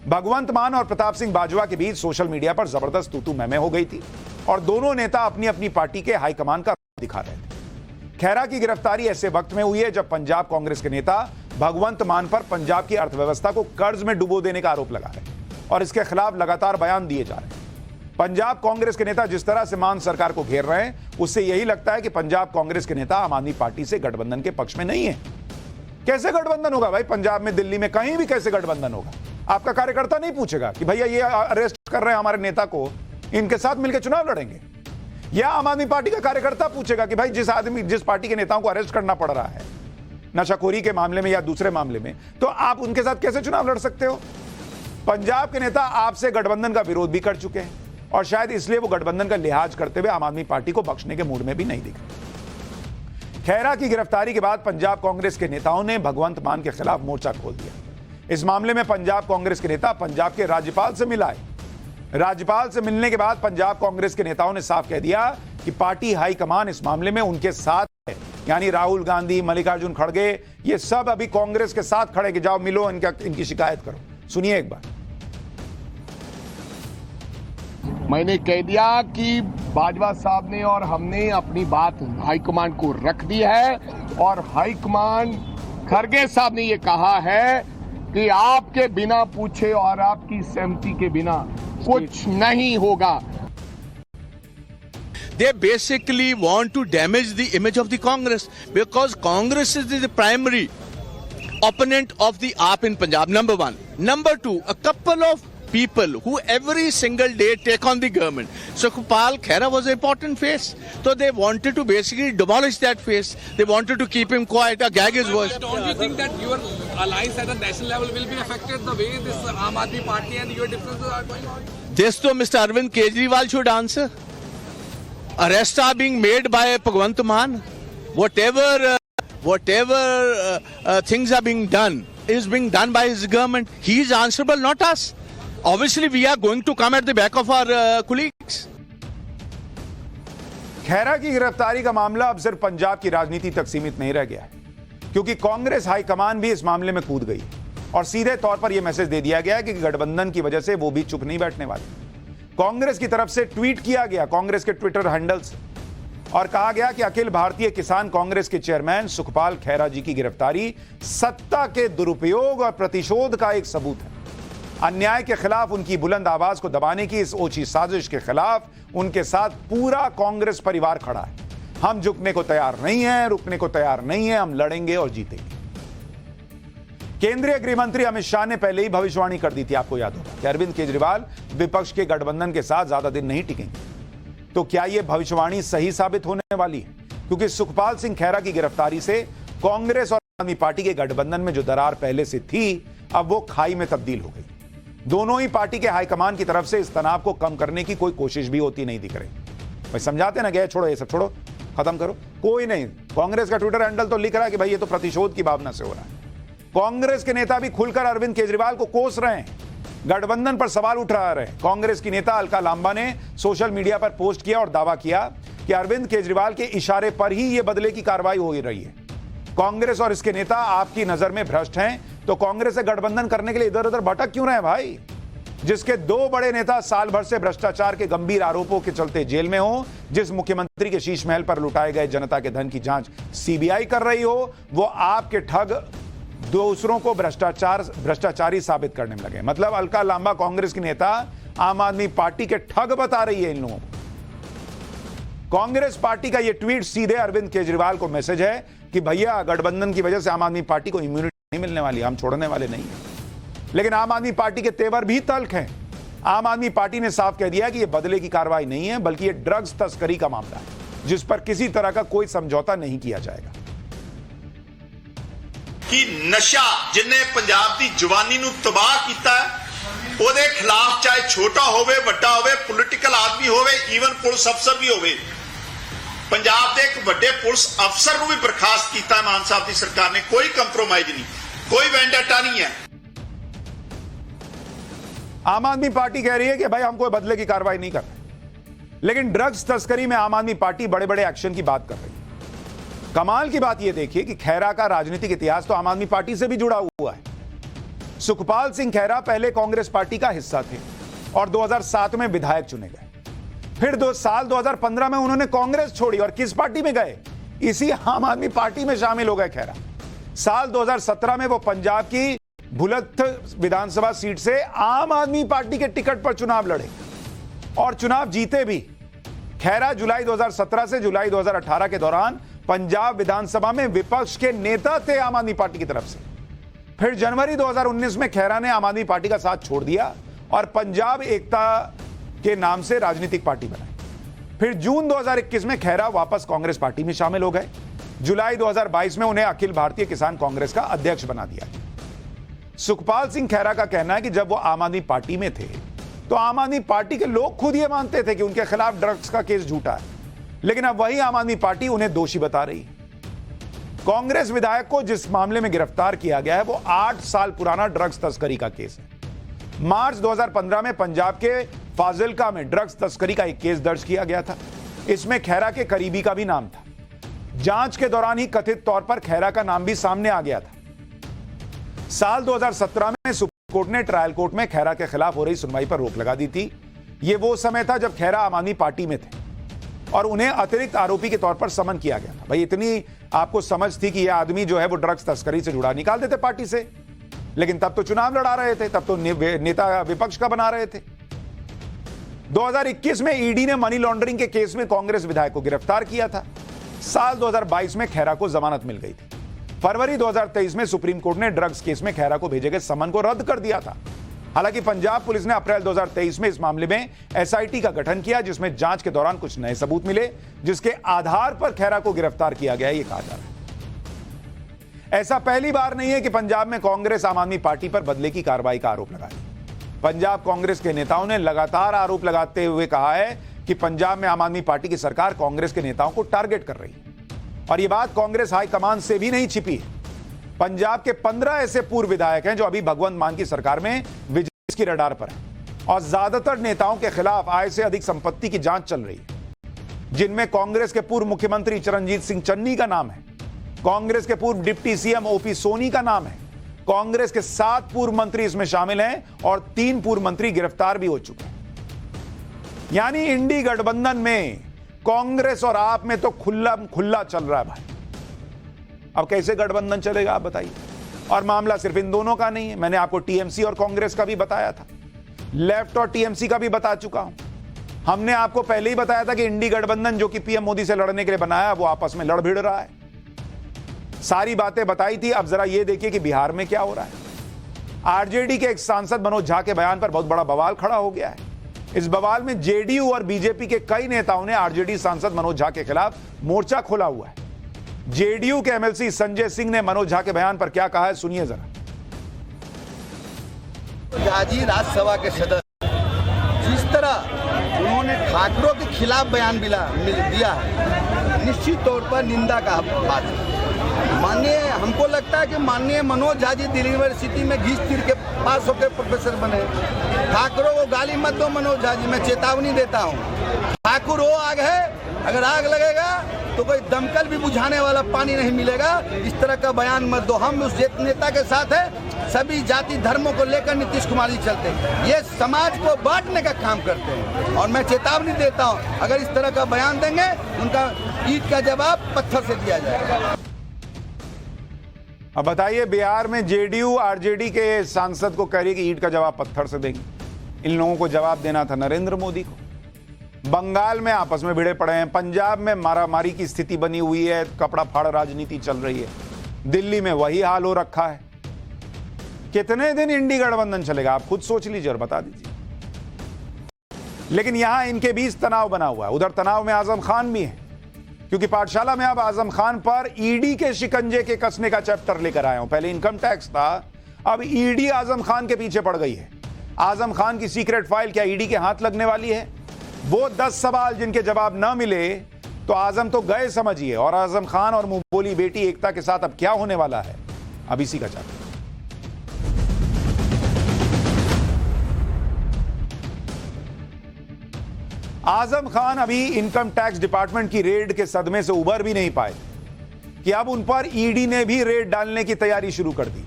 भगवंत मान और प्रताप सिंह बाजवा के बीच सोशल मीडिया पर जबरदस्त तू-तू मैं-मैं हो गई थी और दोनों नेता अपनी अपनी पार्टी के हाईकमान का दिखा रहे थे। खैरा की गिरफ्तारी ऐसे वक्त में हुई है जब पंजाब कांग्रेस के नेता भगवंत मान पर पंजाब की अर्थव्यवस्था को कर्ज में डुबो देने का आरोप लगा रहे हैं और इसके खिलाफ लगातार बयान दिए जा रहे हैं। पंजाब कांग्रेस के नेता जिस तरह से मान सरकार को घेर रहे हैं उससे यही लगता है कि पंजाब कांग्रेस के नेता आम आदमी पार्टी से गठबंधन के पक्ष में नहीं है। कैसे गठबंधन होगा भाई, पंजाब में, दिल्ली में, कहीं भी कैसे गठबंधन होगा? आपका कार्यकर्ता नहीं पूछेगा कि भैया ये अरेस्ट कर रहे हैं हमारे नेता को, इनके साथ मिलकर चुनाव लड़ेंगे? या आम आदमी पार्टी का कार्यकर्ता पूछेगा कि भाई जिस पार्टी के नेताओं को अरेस्ट करना पड़ रहा है नशाखोरी के मामले में या दूसरे मामले में, तो आप उनके साथ कैसे चुनाव लड़ सकते हो? पंजाब के नेता आपसे गठबंधन का विरोध भी कर चुके हैं और शायद इसलिए वो गठबंधन का लिहाज करते हुए आम आदमी पार्टी को बख्शने के मूड में भी नहीं दिख रहे। खैरा की गिरफ्तारी के बाद पंजाब कांग्रेस के नेताओं ने भगवंत मान के खिलाफ मोर्चा खोल दिया। इस मामले में पंजाब कांग्रेस के नेता पंजाब के राज्यपाल से मिलाए। राज्यपाल से मिलने के बाद पंजाब कांग्रेस के नेताओं ने साफ कह दिया कि पार्टी हाईकमान इस मामले में उनके साथ है, यानी राहुल गांधी, मल्लिकार्जुन खड़गे, ये सब अभी कांग्रेस के साथ खड़े कि जाओ मिलो, इनकी शिकायत करो। सुनिए एक बार। मैंने कह दिया कि बाजवा साहब ने और हमने अपनी बात हाईकमान को रख दी है और हाईकमान खड़गे साहब ने ये कहा है कि आपके बिना पूछे और आपकी सहमति के बिना कुछ नहीं होगा। They basically want to damage the image of the Congress because Congress is the primary opponent of the AAP in Punjab, number one. Number two, a couple of people who every single day take on the government. Sukhpal Khera was an important face. So they wanted to basically demolish that face. They wanted to keep him quiet, gag his voice. Don't you think that your alliance at the national level will be affected the way this Aam Aadmi Party and your differences are going on? This to Mr. Arvind Kejriwal should answer. Arrests are being made by Bhagwant Mann. Whatever things are being done is being done by his government. He is answerable, not us. Obviously, we are going to come at the back of our colleagues. Khaira की गिरफ्तारी का मामला अब सिर्फ पंजाब की राजनीति तक सीमित नहीं रह गया है, क्योंकि कांग्रेस हाईकमान भी इस मामले में कूद गई और सीधे तौर पर यह मैसेज दे दिया गया कि गठबंधन की वजह से वो भी चुप नहीं बैठने वाले। कांग्रेस की तरफ से ट्वीट किया गया कांग्रेस के ट्विटर हैंडल से और कहा गया कि अखिल भारतीय किसान कांग्रेस के चेयरमैन सुखपाल खैरा जी की गिरफ्तारी सत्ता के दुरुपयोग और प्रतिशोध का एक सबूत है। अन्याय के खिलाफ उनकी बुलंद आवाज को दबाने की इस ओछी साजिश के खिलाफ उनके साथ पूरा कांग्रेस परिवार खड़ा है। हम झुकने को तैयार नहीं हैं, रुकने को तैयार नहीं है, हम लड़ेंगे और जीतेंगे। केंद्रीय गृह मंत्री अमित शाह ने पहले ही भविष्यवाणी कर दी थी, आपको याद होगा, कि अरविंद केजरीवाल विपक्ष के गठबंधन के साथ ज्यादा दिन नहीं टिकेंगे। तो क्या यह भविष्यवाणी सही साबित होने वाली है? क्योंकि सुखपाल सिंह खैरा की गिरफ्तारी से कांग्रेस और आम आदमी पार्टी के गठबंधन में जो दरार पहले से थी, अब वो खाई में तब्दील हो गई। दोनों ही पार्टी के हाईकमान की तरफ से इस तनाव को कम करने की कोई कोशिश भी होती नहीं दिख रही। भाई समझाते ना, गए छोड़ो, ये सब छोड़ो, खत्म करो, कोई नहीं। कांग्रेस का ट्विटर हैंडल तो लिख रहा है कि भाई ये तो प्रतिशोध की भावना से हो रहा है। कांग्रेस के नेता भी खुलकर अरविंद केजरीवाल को कोस रहे हैं, गठबंधन पर सवाल उठा रहे हैं। कांग्रेस की नेता अलका लांबा ने सोशल मीडिया पर पोस्ट किया और दावा किया कि अरविंद केजरीवाल के इशारे पर ही यह बदले की कार्रवाई हो रही है। कांग्रेस और इसके नेता आपकी नजर में भ्रष्ट हैं, तो कांग्रेस से गठबंधन करने के लिए इधर उधर भटक क्यों रहे भाई? जिसके दो बड़े नेता साल भर से भ्रष्टाचार के गंभीर आरोपों के चलते जेल में हो, जिस मुख्यमंत्री के शीश महल पर लुटाए गए जनता के धन की जांच सीबीआई कर रही हो, वो आपके ठग दूसरों को भ्रष्टाचारी साबित करने में लगे। मतलब अलका लांबा कांग्रेस की नेता आम आदमी पार्टी के ठग बता रही है इन लोगों को। कांग्रेस पार्टी का यह ट्वीट सीधे अरविंद केजरीवाल को मैसेज है कि भैया गठबंधन की वजह से आम आदमी पार्टी को इम्यूनिटी नहीं मिलने वाली, हम छोड़ने वाले नहीं हैं। लेकिन आम आदमी पार्टी के तेवर भी तल्ख हैं। आम आदमी पार्टी ने साफ कह दिया कि यह बदले की कार्रवाई नहीं है, बल्कि यह ड्रग्स तस्करी का मामला है, जिस पर किसी तरह का कोई समझौता नहीं किया जाएगा। कि नशा जिन्हें पंजाब की जवानी नूं तबाह किया, ਉਹਦੇ खिलाफ चाहे छोटा होवे वड्डा होवे, पोलिटिकल आदमी होवे, ईवन पुलिस अफसर भी होवे, पंजाब के एक बड़े पुलिस अफसर को भी बर्खास्त किया मान साहब की सरकार ने। कोई कंप्रोमाइज नहीं, कोई वेंडेटा नहीं है। आम आदमी पार्टी कह रही है कि भाई हम कोई बदले की कार्रवाई नहीं कर रहे, लेकिन ड्रग्स तस्करी में आम आदमी पार्टी बड़े बड़े एक्शन की बात कर रही है। कमाल की बात यह देखिए कि खैरा का राजनीतिक इतिहास तो आम आदमी पार्टी से भी जुड़ा हुआ है। सुखपाल सिंह खैरा पहले कांग्रेस पार्टी का हिस्सा थे और 2007 में विधायक चुने गए। फिर साल 2015 में उन्होंने कांग्रेस छोड़ी और किस पार्टी में गए? इसी आम आदमी पार्टी में शामिल हो गए खैरा। साल 2017 में वो पंजाब की भुलत्थ विधानसभा सीट से आम आदमी पार्टी के टिकट पर चुनाव लड़े और चुनाव जीते भी। खैरा जुलाई 2017 से जुलाई 2018 के दौरान पंजाब विधानसभा में विपक्ष के नेता थे आम आदमी पार्टी की तरफ से। फिर जनवरी 2019 में खैरा ने आम आदमी पार्टी का साथ छोड़ दिया और पंजाब एकता के नाम से राजनीतिक पार्टी बनाई। फिर जून 2021 में खैरा वापस कांग्रेस पार्टी में शामिल हो गए। जुलाई 2022 में उन्हें अखिल भारतीय किसान कांग्रेस का अध्यक्ष बना दिया। सुखपाल सिंह खैरा का कहना है कि जब वो आम आदमी पार्टी में थे तो आम आदमी पार्टी के लोग खुद ये मानते थे कि उनके खिलाफ ड्रग्स का केस झूठा है, लेकिन अब वही आम आदमी पार्टी उन्हें दोषी बता रही है। कांग्रेस विधायक को जिस मामले में गिरफ्तार किया गया है वो 8 साल पुराना ड्रग्स तस्करी का केस है। मार्च 2015 में पंजाब के फाजिलका में ड्रग्स तस्करी का एक केस दर्ज किया गया था। इसमें खैरा के करीबी का भी नाम था। जांच के दौरान ही कथित तौर पर खैरा का नाम भी सामने आ गया था। साल 2017 में सुप्रीम कोर्ट ने ट्रायल कोर्ट में खैरा के खिलाफ हो रही सुनवाई पर रोक लगा दी थी। यह वो समय था जब खैरा आम आदमी पार्टी में थे और उन्हें अतिरिक्त आरोपी के तौर पर समन किया गया था। भाई इतनी आपको समझ थी कि यह आदमी जो है वो ड्रग्स तस्करी से जुड़ा, निकाल देते पार्टी से। लेकिन तब तो चुनाव लड़ा रहे थे, तब तो नेता विपक्ष का बना रहे थे। 2021 में ईडी ने मनी लॉन्ड्रिंग के केस में कांग्रेस विधायक को गिरफ्तार किया था। साल 2022 में खैरा को जमानत मिल गई थी। फरवरी 2023 में सुप्रीम कोर्ट ने ड्रग्स केस में खैरा को भेजे गए समन को रद्द कर दिया था। हालांकि पंजाब पुलिस ने अप्रैल 2023 में इस मामले में एसआईटी का गठन किया, जिसमें जांच के दौरान कुछ नए सबूत मिले, जिसके आधार पर खैरा को गिरफ्तार किया गया, ये कहा जा रहा है। ऐसा पहली बार नहीं है कि पंजाब में कांग्रेस आम आदमी पार्टी पर बदले की कार्रवाई का आरोप लगाया। पंजाब कांग्रेस के नेताओं ने लगातार आरोप लगाते हुए कहा है कि पंजाब में आम आदमी पार्टी की सरकार कांग्रेस के नेताओं को टारगेट कर रही है, और यह बात कांग्रेस हाईकमान से भी नहीं छिपी है। पंजाब के 15 ऐसे पूर्व विधायक हैं जो अभी भगवंत मान की सरकार में विजिलेंस की रडार पर हैं, और ज्यादातर नेताओं के खिलाफ आय से अधिक संपत्ति की जांच चल रही है, जिनमें कांग्रेस के पूर्व मुख्यमंत्री चरणजीत सिंह चन्नी का नाम है, कांग्रेस के पूर्व डिप्टी सीएम ओपी सोनी का नाम है, कांग्रेस के 7 पूर्व मंत्री इसमें शामिल हैं, और 3 पूर्व मंत्री गिरफ्तार भी हो चुके हैं। यानी इंडी गठबंधन में कांग्रेस और आप में तो खुला चल रहा है भाई। अब कैसे गठबंधन चलेगा आप बताइए। और मामला सिर्फ इन दोनों का नहीं है, मैंने आपको टीएमसी और कांग्रेस का भी बताया था, लेफ्ट और टीएमसी का भी बता चुका हूं। हमने आपको पहले ही बताया था कि इंडी गठबंधन जो कि पीएम मोदी से लड़ने के लिए बनाया, वो आपस में लड़ भिड़ रहा है। सारी बातें बताई थी। अब जरा ये देखिए कि बिहार में क्या हो रहा है। आरजेडी के एक सांसद मनोज झा के बयान पर बहुत बड़ा बवाल खड़ा हो गया है। इस बवाल में जेडीयू और बीजेपी के कई नेताओं ने आरजेडी सांसद मनोज झा के खिलाफ मोर्चा खोला हुआ है। जेडीयू के एमएलसी संजय सिंह ने मनोज झा के बयान पर क्या कहा है, सुनिए जरा। झा जी राज्यसभा के सदस्य जिस तरह उन्होंने ठाकरों के खिलाफ बयान दिया है, निश्चित तौर पर निंदा का बात है। माननीय, हमको लगता है कि माननीय मनोज झा जी दिल्ली यूनिवर्सिटी में घिस तीर के पास होकर प्रोफेसर बने। ठाकरों को गाली मत दो मनोज झा जी, मैं चेतावनी देता हूँ। ठाकुर वो आग है, अगर आग लगेगा तो कोई दमकल भी बुझाने वाला पानी नहीं मिलेगा। इस तरह का बयान मत दो। हम उस नेता के साथ है, सभी जाति धर्मों को लेकर नीतीश कुमार जी चलते हैं, ये समाज को बांटने का काम करते हैं। और मैं चेतावनी देता हूं, अगर इस तरह का बयान देंगे उनका ईंट का जवाब पत्थर से दिया जाएगा। अब बताइए, बिहार में जेडीयू आरजेडी के सांसद को कह रही कि ईंट का जवाब पत्थर से देंगे। इन लोगों को जवाब देना था नरेंद्र मोदी को। बंगाल में आपस में भिड़े पड़े हैं, पंजाब में मारामारी की स्थिति बनी हुई है, कपड़ा फाड़ राजनीति चल रही है, दिल्ली में वही हाल हो रखा है। कितने दिन इंडी गठबंधन चलेगा आप खुद सोच लीजिए और बता दीजिए। लेकिन यहां इनके बीच तनाव बना हुआ है। उधर तनाव में आजम खान भी है, क्योंकि पाठशाला में अब आजम खान पर ईडी के शिकंजे के कसने का चैप्टर लेकर आया हूं। पहले इनकम टैक्स था, अब ईडी आजम खान के पीछे पड़ गई है। आजम खान की सीक्रेट फाइल क्या ईडी के हाथ लगने वाली है? वो 10 सवाल जिनके जवाब न मिले तो आजम तो गए समझिए। और आजम खान और मुंह बोली बेटी एकता के साथ अब क्या होने वाला है, अब इसी का चैप्टर। आजम खान अभी इनकम टैक्स डिपार्टमेंट की रेड के सदमे से उबर भी नहीं पाए कि अब उन पर ईडी ने भी रेड डालने की तैयारी शुरू कर दी।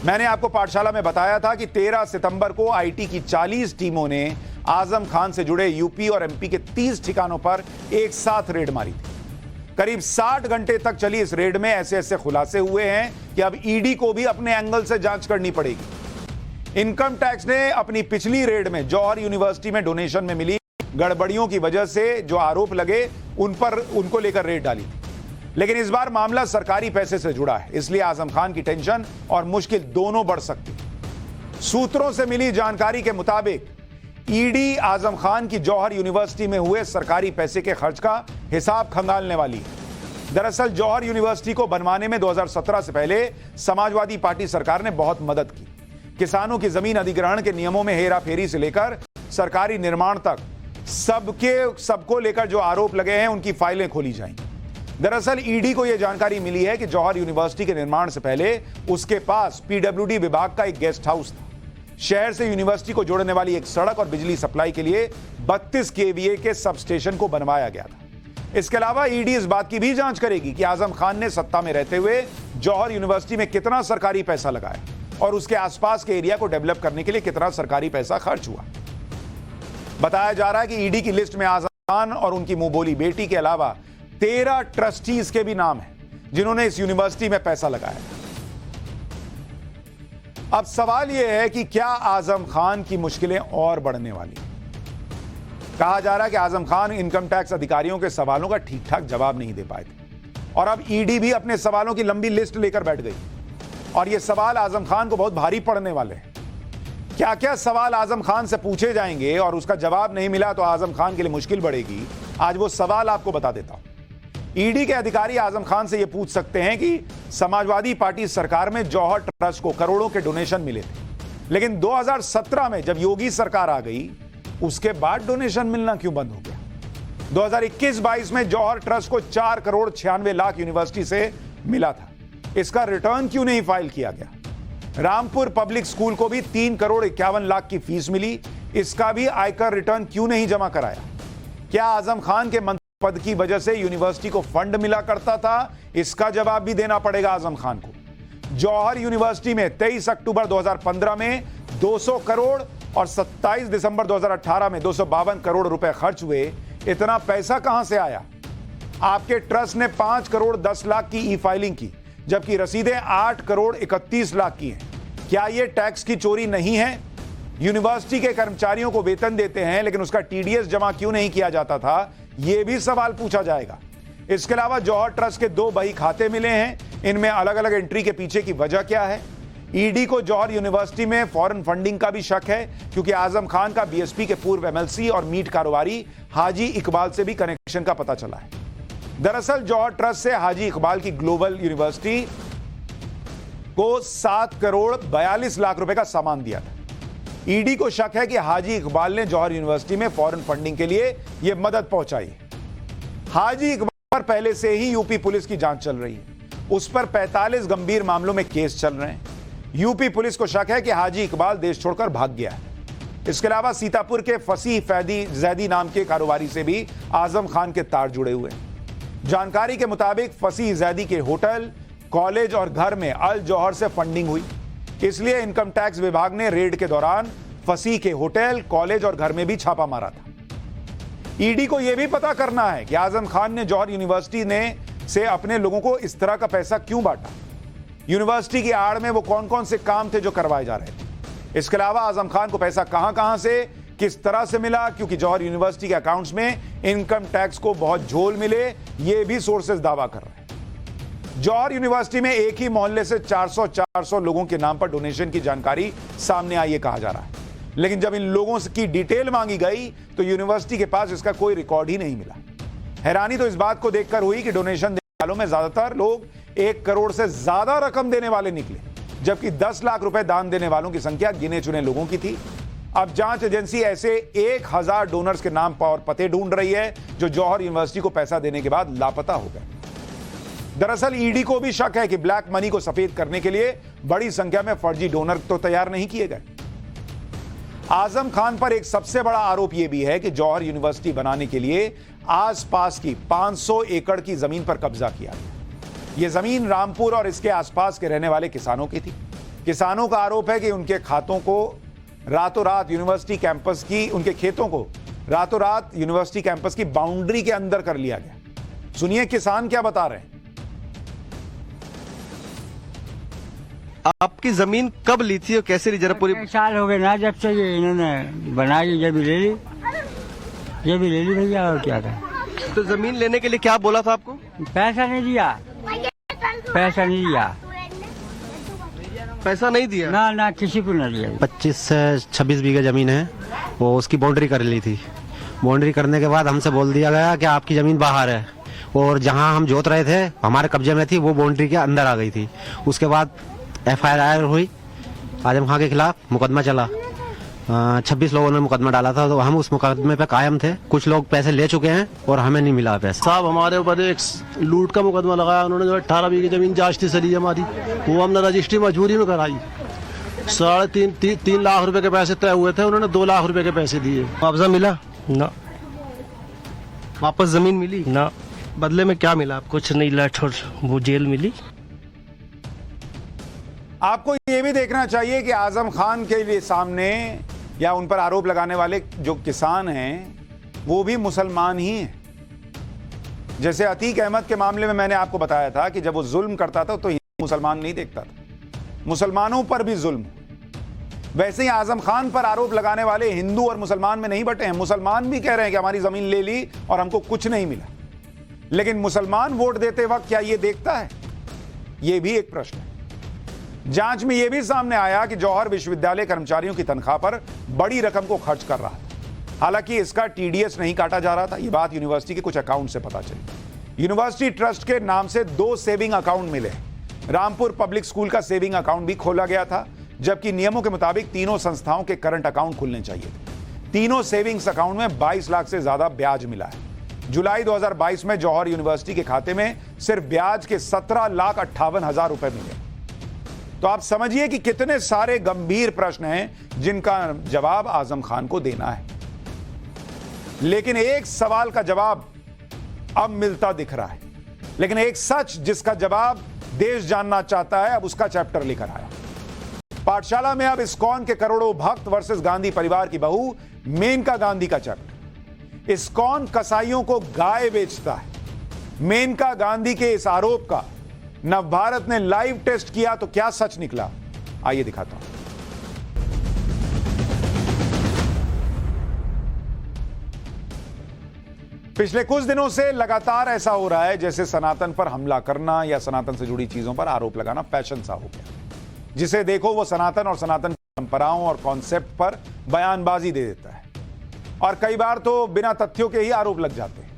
मैंने आपको पाठशाला में बताया था कि 13 सितंबर को आईटी की 40 टीमों ने आजम खान से जुड़े यूपी और एमपी के 30 ठिकानों पर एक साथ रेड मारी थी। करीब 60 घंटे तक चली इस रेड में ऐसे ऐसे खुलासे हुए हैं कि अब ईडी को भी अपने एंगल से जांच करनी पड़ेगी। इनकम टैक्स ने अपनी पिछली रेड में जौहर यूनिवर्सिटी में डोनेशन में मिली गड़बड़ियों की वजह से जो आरोप लगे उनको लेकर रेड डाली थी। लेकिन इस बार मामला सरकारी पैसे से जुड़ा है, इसलिए आजम खान की टेंशन और मुश्किल दोनों बढ़ सकती है। सूत्रों से मिली जानकारी के मुताबिक ईडी आजम खान की जौहर यूनिवर्सिटी में हुए सरकारी पैसे के खर्च का हिसाब खंगालने वाली है। दरअसल जौहर यूनिवर्सिटी को बनवाने में 2017 से पहले समाजवादी पार्टी सरकार ने बहुत मदद की। किसानों की जमीन अधिग्रहण के नियमों में हेराफेरी से लेकर सरकारी निर्माण तक सबको लेकर जो आरोप लगे हैं उनकी फाइलें खोली जाएंगी। दरअसल ईडी को यह जानकारी मिली है कि जौहर यूनिवर्सिटी के निर्माण से पहले उसके पास पीडब्ल्यूडी विभाग का एक गेस्ट हाउस था। शहर से यूनिवर्सिटी को जोड़ने वाली एक सड़क और बिजली सप्लाई के लिए 32 केवीए के सब स्टेशन को बनवाया गया था। इसके अलावा ईडी इस बात की भी जांच करेगी कि आजम खान ने सत्ता में रहते हुए जौहर यूनिवर्सिटी में कितना सरकारी पैसा लगाया और उसके आसपास के एरिया को डेवलप करने के लिए कितना सरकारी पैसा खर्च हुआ। बताया जा रहा है कि ईडी की लिस्ट में आजम खान और उनकी मुंहबोली बेटी के अलावा 13 ट्रस्टीज के भी नाम हैं जिन्होंने इस यूनिवर्सिटी में पैसा लगाया। अब सवाल यह है कि क्या आजम खान की मुश्किलें और बढ़ने वाली? कहा जा रहा है कि आजम खान इनकम टैक्स अधिकारियों के सवालों का ठीक ठाक जवाब नहीं दे पाए थे और अब ईडी भी अपने सवालों की लंबी लिस्ट लेकर बैठ गई और ये सवाल आजम खान को बहुत भारी पड़ने वाले हैं। क्या क्या सवाल आजम खान से पूछे जाएंगे और उसका जवाब नहीं मिला तो आजम खान के लिए मुश्किल बढ़ेगी, आज वो सवाल आपको बता देता हूं। ईडी के अधिकारी आजम खान से यह पूछ सकते हैं कि समाजवादी पार्टी सरकार में जौहर ट्रस्ट को करोड़ों के डोनेशन मिले थे, लेकिन 2017 में जब योगी सरकार आ गई उसके बाद डोनेशन मिलना क्यों बंद हो गया। 2021-22 में जौहर ट्रस्ट को 4 करोड़ 96 लाख यूनिवर्सिटी से मिला था, इसका रिटर्न क्यों नहीं फाइल किया गया। रामपुर पब्लिक स्कूल को भी 3 करोड़ 51 लाख की फीस मिली, इसका भी आयकर रिटर्न क्यों नहीं जमा कराया। क्या आजम खान के मंत्री पद की वजह से यूनिवर्सिटी को फंड मिला करता था, इसका जवाब भी देना पड़ेगा आजम खान को। जौहर यूनिवर्सिटी में 23 अक्टूबर 2015 में 200 करोड़ और 27 दिसंबर 2018 में 252 करोड़ रुपए खर्च हुए, इतना पैसा कहां से आया। आपके ट्रस्ट ने 5 करोड़ 10 लाख की ई फाइलिंग की, जबकि रसीदें 8 करोड़ 31 लाख की हैं। क्या यह टैक्स की चोरी नहीं है। यूनिवर्सिटी के कर्मचारियों को वेतन देते हैं लेकिन उसका टीडीएस जमा क्यों नहीं किया जाता था, यह भी सवाल पूछा जाएगा। इसके अलावा जौहर ट्रस्ट के 2 बही खाते मिले हैं, इनमें अलग अलग एंट्री के पीछे की वजह क्या है। ईडी को जौहर यूनिवर्सिटी में फॉरेन फंडिंग का भी शक है, क्योंकि आजम खान का बीएसपी के पूर्व एमएलसी और मीट कारोबारी हाजी इकबाल से भी कनेक्शन का पता चला है। दरअसल जौहर ट्रस्ट से हाजी इकबाल की ग्लोबल यूनिवर्सिटी को 7 करोड़ 42 लाख रुपए का सामान दिया था। ईडी को शक है कि हाजी इकबाल ने जौहर यूनिवर्सिटी में फॉरेन फंडिंग के लिए यह मदद पहुंचाई। हाजी इकबाल पर पहले से ही यूपी पुलिस की जांच चल रही है, उस पर 45 गंभीर मामलों में केस चल रहे हैं। यूपी पुलिस को शक है कि हाजी इकबाल देश छोड़कर भाग गया है। इसके अलावा सीतापुर के फसीह फैदी जैदी नाम के कारोबारी से भी आजम खान के तार जुड़े हुए हैं। जानकारी के मुताबिक फसीह जैदी के होटल, कॉलेज और घर में अल जौहर से फंडिंग हुई, इसलिए इनकम टैक्स विभाग ने रेड के दौरान फसीह के होटल, कॉलेज और घर में भी छापा मारा था। ईडी को यह भी पता करना है कि आजम खान ने जौहर यूनिवर्सिटी से अपने लोगों को इस तरह का पैसा क्यों बांटा। यूनिवर्सिटी की आड़ में वो कौन कौन से काम थे जो करवाए जा रहे थे। इसके अलावा आजम खान को पैसा कहां से किस तरह से मिला, क्योंकि जौहर यूनिवर्सिटी के अकाउंट्स में इनकम टैक्स को बहुत झोल मिले, ये भी सोर्सेज दावा कर रहे हैं। जौहर यूनिवर्सिटी में एक ही मोहल्ले से 400 लोगों के नाम पर डोनेशन की जानकारी सामने आई, ये कहा जा रहा है, लेकिन जब इन लोगों की डिटेल मांगी गई तो यूनिवर्सिटी के पास इसका कोई रिकॉर्ड ही नहीं मिला। हैरानी तो इस बात को देखकर हुई कि डोनेशन देने वालों में ज्यादातर लोग 1 करोड़ से ज्यादा रकम देने वाले निकले, जबकि 10 लाख रुपए दान देने वालों की संख्या गिने चुने लोगों की थी। अब जांच एजेंसी ऐसे 1000 डोनर्स के नाम और पते ढूंढ रही है जो जौहर यूनिवर्सिटी को पैसा देने के बाद लापता हो गए। दरअसल ईडी को भी शक है कि ब्लैक मनी को सफेद करने के लिए बड़ी संख्या में फर्जी डोनर तो तैयार नहीं किए गए। आजम खान पर एक सबसे बड़ा आरोप यह भी है कि जौहर यूनिवर्सिटी बनाने के लिए आसपास की 500 एकड़ की जमीन पर कब्जा किया गया। यह जमीन रामपुर और इसके आसपास के रहने वाले किसानों की थी। किसानों का आरोप है कि उनके खातों को रातों रात यूनिवर्सिटी कैंपस की उनके खेतों को रातों रात यूनिवर्सिटी कैंपस की बाउंड्री के अंदर कर लिया गया। सुनिए किसान क्या बता रहे हैं। आपकी जमीन कब ली थी और कैसे ली, जरा पूरी। साल हो गए ना जब से ये इन्होंने बनाई, ये भी ले ली भैया, और क्या करें। तो जमीन लेने के लिए क्या बोला था आपको। पैसा नहीं दिया पैसा नहीं दिया ना किसी को नहीं दिया। 25 से 26 बीघा जमीन है, वो उसकी बाउंड्री कर ली थी। बाउंड्री करने के बाद हमसे बोल दिया गया कि आपकी जमीन बाहर है, और जहां हम जोत रहे थे हमारे कब्जे में थी, वो बाउंड्री के अंदर आ गई थी। उसके बाद FIR हुई, आजम खान के खिलाफ मुकदमा चला। 26 लोगों ने मुकदमा डाला था, तो हम उस मुकदमे पे कायम थे। कुछ लोग पैसे ले चुके हैं और हमें नहीं मिला पैसा। साहब हमारे ऊपर एक लूट का मुकदमा लगाया उन्होंने, जो 18 बीघे जमीन जांचती चली हमारी, वो हमने रजिस्ट्री मजबूरी में कराई। 3.5 लाख रुपए के पैसे तय हुए थे, उन्होंने 2 लाख रुपए के पैसे दिए। मुआवजा मिला ना, वापस जमीन मिली ना, बदले में क्या मिला। कुछ नहीं, लाठ और वो जेल मिली। आपको यह भी देखना चाहिए कि आजम खान के लिए सामने या उन पर आरोप लगाने वाले जो किसान हैं वो भी मुसलमान ही हैं। जैसे अतीक अहमद के मामले में मैंने आपको बताया था कि जब वो जुल्म करता था तो मुसलमान नहीं देखता था, मुसलमानों पर भी जुल्म। वैसे ही आजम खान पर आरोप लगाने वाले हिंदू और मुसलमान में नहीं बटे हैं। मुसलमान भी कह रहे हैं कि हमारी जमीन ले ली और हमको कुछ नहीं मिला, लेकिन मुसलमान वोट देते वक्त क्या ये देखता है, ये भी एक प्रश्न है। जांच में यह भी सामने आया कि जौहर विश्वविद्यालय कर्मचारियों की तनख्वाह पर बड़ी रकम को खर्च कर रहा था। हालांकि इसका टीडीएस नहीं काटा जा रहा था। यह बात यूनिवर्सिटी के कुछ अकाउंट से पता चली। यूनिवर्सिटी ट्रस्ट के नाम से 2 सेविंग अकाउंट मिले। रामपुर पब्लिक स्कूल का सेविंग अकाउंट भी खोला गया था, जबकि नियमों के मुताबिक तीनों संस्थाओं के करंट अकाउंट खुलने चाहिए थे। तीनों सेविंग्स अकाउंट में 22 लाख से ज्यादा ब्याज मिला है। जुलाई 2022 में जौहर यूनिवर्सिटी के खाते में सिर्फ ब्याज के 17,58,000 रुपए मिले। तो आप समझिए कि कितने सारे गंभीर प्रश्न हैं जिनका जवाब आजम खान को देना है। लेकिन एक सवाल का जवाब अब मिलता दिख रहा है, लेकिन एक सच जिसका जवाब देश जानना चाहता है, अब उसका चैप्टर लेकर आया। पाठशाला में अब इस्कॉन के करोड़ों भक्त वर्सेस गांधी परिवार की बहू मेनका गांधी का चैप्टर। इस्कॉन कसाईयों को गाय बेचता है। मेनका गांधी के इस आरोप का नवभारत ने लाइव टेस्ट किया तो क्या सच निकला, आइए दिखाता हूं। पिछले कुछ दिनों से लगातार ऐसा हो रहा है जैसे सनातन पर हमला करना या सनातन से जुड़ी चीजों पर आरोप लगाना फैशन सा हो गया। जिसे देखो वो सनातन और सनातन की परंपराओं और कॉन्सेप्ट पर बयानबाजी दे देता है, और कई बार तो बिना तथ्यों के ही आरोप लग जाते हैं।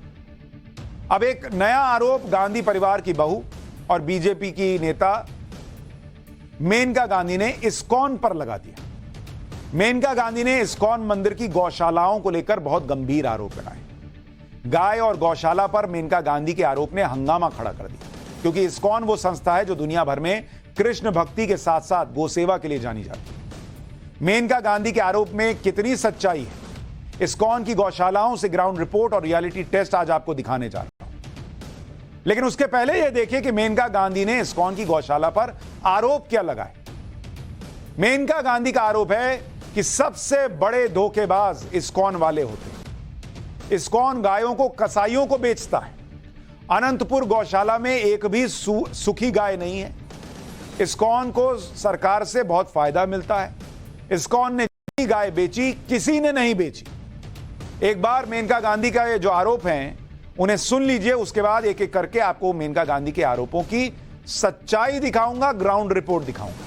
अब एक नया आरोप गांधी परिवार की बहू और बीजेपी की नेता मेनका गांधी ने इस्कॉन पर लगा दिया। मेनका गांधी ने इस्कॉन मंदिर की गौशालाओं को लेकर बहुत गंभीर आरोप लगाए। गाय और गौशाला पर मेनका गांधी के आरोप ने हंगामा खड़ा कर दिया, क्योंकि इस्कॉन वो संस्था है जो दुनिया भर में कृष्ण भक्ति के साथ साथ गोसेवा के लिए जानी जाती है। मेनका गांधी के आरोप में कितनी सच्चाई है, इस्कॉन की गौशालाओं से ग्राउंड रिपोर्ट और रियलिटी टेस्ट आज आपको दिखाने जा रहा हूं। लेकिन उसके पहले यह देखिए कि मेनका गांधी ने इस्कॉन की गौशाला पर आरोप क्या लगाए। मेनका गांधी का आरोप है कि सबसे बड़े धोखेबाज इस्कॉन वाले होते हैं। इस्कॉन गायों को कसाईयों को बेचता है। अनंतपुर गौशाला में एक भी सुखी गाय नहीं है। इस्कॉन को सरकार से बहुत फायदा मिलता है। इस्कॉन ने जितनी गाय बेची किसी ने नहीं बेची। एक बार मेनका गांधी का ये जो आरोप हैं उन्हें सुन लीजिए, उसके बाद एक एक करके आपको मेनका गांधी के आरोपों की सच्चाई दिखाऊंगा, ग्राउंड रिपोर्ट दिखाऊंगा।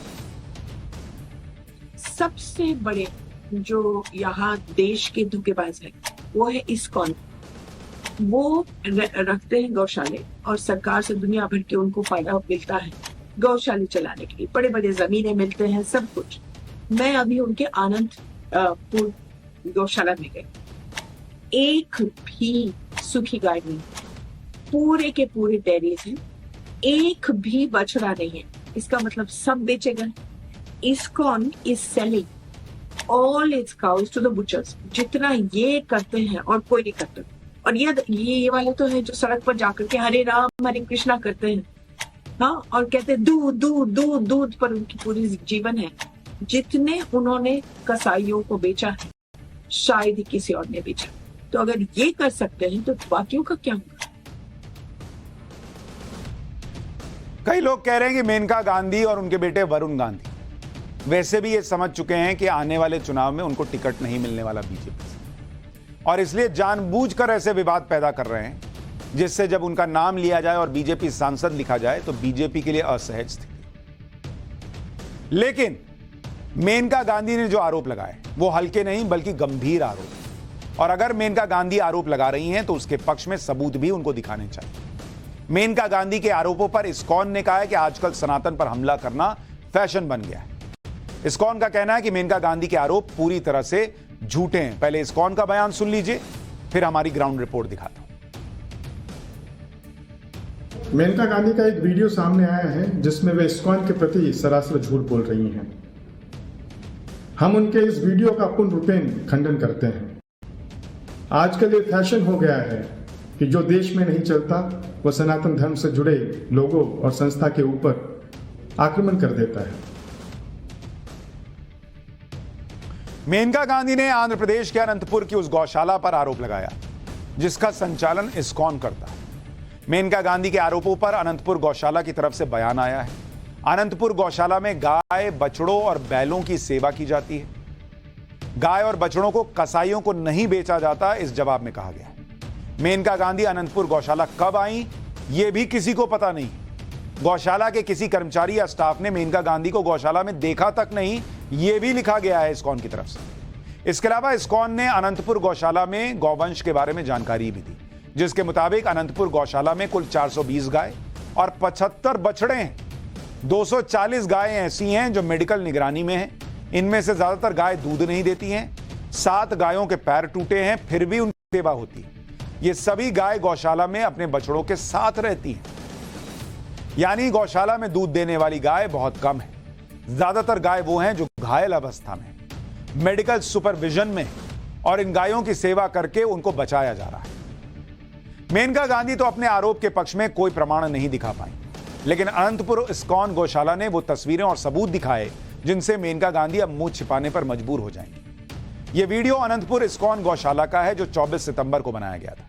सबसे बड़े जो यहाँ देश के धोखेबाज है वो है इस्कॉन। वो रखते हैं गौशाले और सरकार से दुनिया भर के उनको फायदा मिलता है गौशाले चलाने के लिए, बड़े बड़े जमीनें मिलते हैं, सब कुछ। मैं अभी उनके आनंदपुर गौशाला में गई, एक भी सूखी गाय नहीं, पूरे के पूरे डेयरीज हैं, एक भी बछड़ा नहीं है। इसका मतलब सब बेचे गए। ISKCON is selling all its cows to the butchers. जितना ये करते हैं और कोई नहीं करता। और ये वाले तो है जो सड़क पर जाकर के हरे राम हरे कृष्णा करते हैं, हाँ, और कहते हैं दूध दूध दूध दूध पर उनकी पूरी जीवन है। जितने उन्होंने कसाईयों को बेचा है शायद ही किसी और ने बेचा। तो अगर ये कर सकते हैं तो बाकियों का क्या होगा? कई लोग कह रहे हैं कि मेनका गांधी और उनके बेटे वरुण गांधी वैसे भी ये समझ चुके हैं कि आने वाले चुनाव में उनको टिकट नहीं मिलने वाला बीजेपी से, और इसलिए जानबूझकर ऐसे विवाद पैदा कर रहे हैं जिससे जब उनका नाम लिया जाए और बीजेपी सांसद लिखा जाए तो बीजेपी के लिए असहज स्थिति। लेकिन मेनका गांधी ने जो आरोप लगाए वो हल्के नहीं बल्कि गंभीर आरोप, और अगर मेनका गांधी आरोप लगा रही हैं तो उसके पक्ष में सबूत भी उनको दिखाने चाहिए। मेनका गांधी के आरोपों पर इस्कॉन ने कहा है कि आजकल सनातन पर हमला करना फैशन बन गया है। इस्कॉन का कहना है कि मेनका गांधी के आरोप पूरी तरह से झूठे हैं। पहले इस्कॉन का बयान सुन लीजिए, फिर हमारी ग्राउंड रिपोर्ट दिखाता हूं। मेनका गांधी का एक वीडियो सामने आया है जिसमें वे इस्कॉन के प्रति सरासर झूठ बोल रही हैं। हम उनके इस वीडियो का पूर्ण रूपेण खंडन करते हैं। आजकल ये फैशन हो गया है कि जो देश में नहीं चलता वो सनातन धर्म से जुड़े लोगों और संस्था के ऊपर आक्रमण कर देता है। मेनका गांधी ने आंध्र प्रदेश के अनंतपुर की उस गौशाला पर आरोप लगाया जिसका संचालन इस्कॉन करता है। मेनका गांधी के आरोपों पर अनंतपुर गौशाला की तरफ से बयान आया है। अनंतपुर गौशाला में गाय, बछड़ों और बैलों की सेवा की जाती है। गाय और बछड़ों को कसाईयों को नहीं बेचा जाता, इस जवाब में कहा गया। मेनका गांधी अनंतपुर गौशाला कब आई ये भी किसी को पता नहीं। गौशाला के किसी कर्मचारी या स्टाफ ने मेनका गांधी को गौशाला में देखा तक नहीं, यह भी लिखा गया है इस्कॉन की तरफ से। इसके अलावा इस्कॉन ने अनंतपुर गौशाला में गौवंश के बारे में जानकारी भी दी, जिसके मुताबिक अनंतपुर गौशाला में कुल 420 गाय और 75 बछड़े हैं। 240 गायें ऐसी हैं जो मेडिकल निगरानी में हैं। इनमें से ज्यादातर गाय दूध नहीं देती हैं। 7 गायों के पैर टूटे हैं, फिर भी उनकी सेवा होती है। ये सभी गाय गौशाला में अपने बछड़ों के साथ रहती हैं, यानी गौशाला में दूध देने वाली गाय बहुत कम है। ज्यादातर गाय वो हैं जो घायल अवस्था में, मेडिकल सुपरविजन में, और इन गायों की सेवा करके उनको बचाया जा रहा है। मेनका गांधी तो अपने आरोप के पक्ष में कोई प्रमाण नहीं दिखा पाई, लेकिन अनंतपुर इस्कॉन गौशाला ने वो तस्वीरें और सबूत दिखाए जिनसे मेनका गांधी अब मुंह छिपाने पर मजबूर हो जाएंगे। ये वीडियो अनंतपुर इस्कॉन गौशाला का है जो 24 सितंबर को बनाया गया था।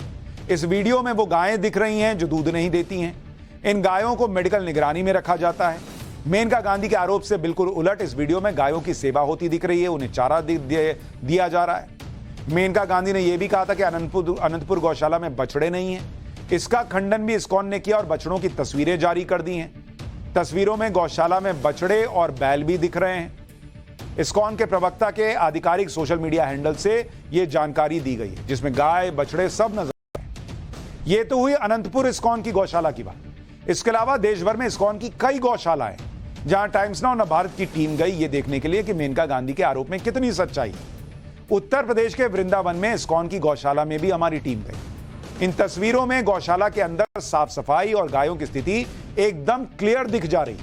इस वीडियो में वो गायें दिख रही हैं जो दूध नहीं देती हैं। इन गायों को मेडिकल निगरानी में रखा जाता है। मेनका गांधी के आरोप से बिल्कुल उलट इस वीडियो में गायों की सेवा होती दिख रही है, उन्हें चारा दिया जा रहा है। मेनका गांधी ने यह भी कहा था कि अनंतपुर गौशाला में बछड़े नहीं हैं। इसका खंडन भी इस्कॉन ने किया और बछड़ों की तस्वीरें जारी कर दी हैं। तस्वीरों में गौशाला में बछड़े और बैल भी दिख रहे हैं। इस्कॉन के प्रवक्ता के आधिकारिक सोशल मीडिया हैंडल से यह जानकारी दी गई है, जिसमें गाय बछड़े सब नजर आ रहे हैं। यह तो हुई अनंतपुर इस्कॉन की गौशाला की बात। इसके अलावा देश भर में इस्कॉन की कई गौशालाएं, जहां टाइम्स नाउ भारत की टीम गई ये देखने के लिए कि मेनका गांधी के आरोप में कितनी सच्चाई है। उत्तर प्रदेश के वृंदावन में इस्कॉन की गौशाला में भी हमारी टीम गई। इन तस्वीरों में गौशाला के अंदर साफ सफाई और गायों की स्थिति एकदम क्लियर दिख जा रही।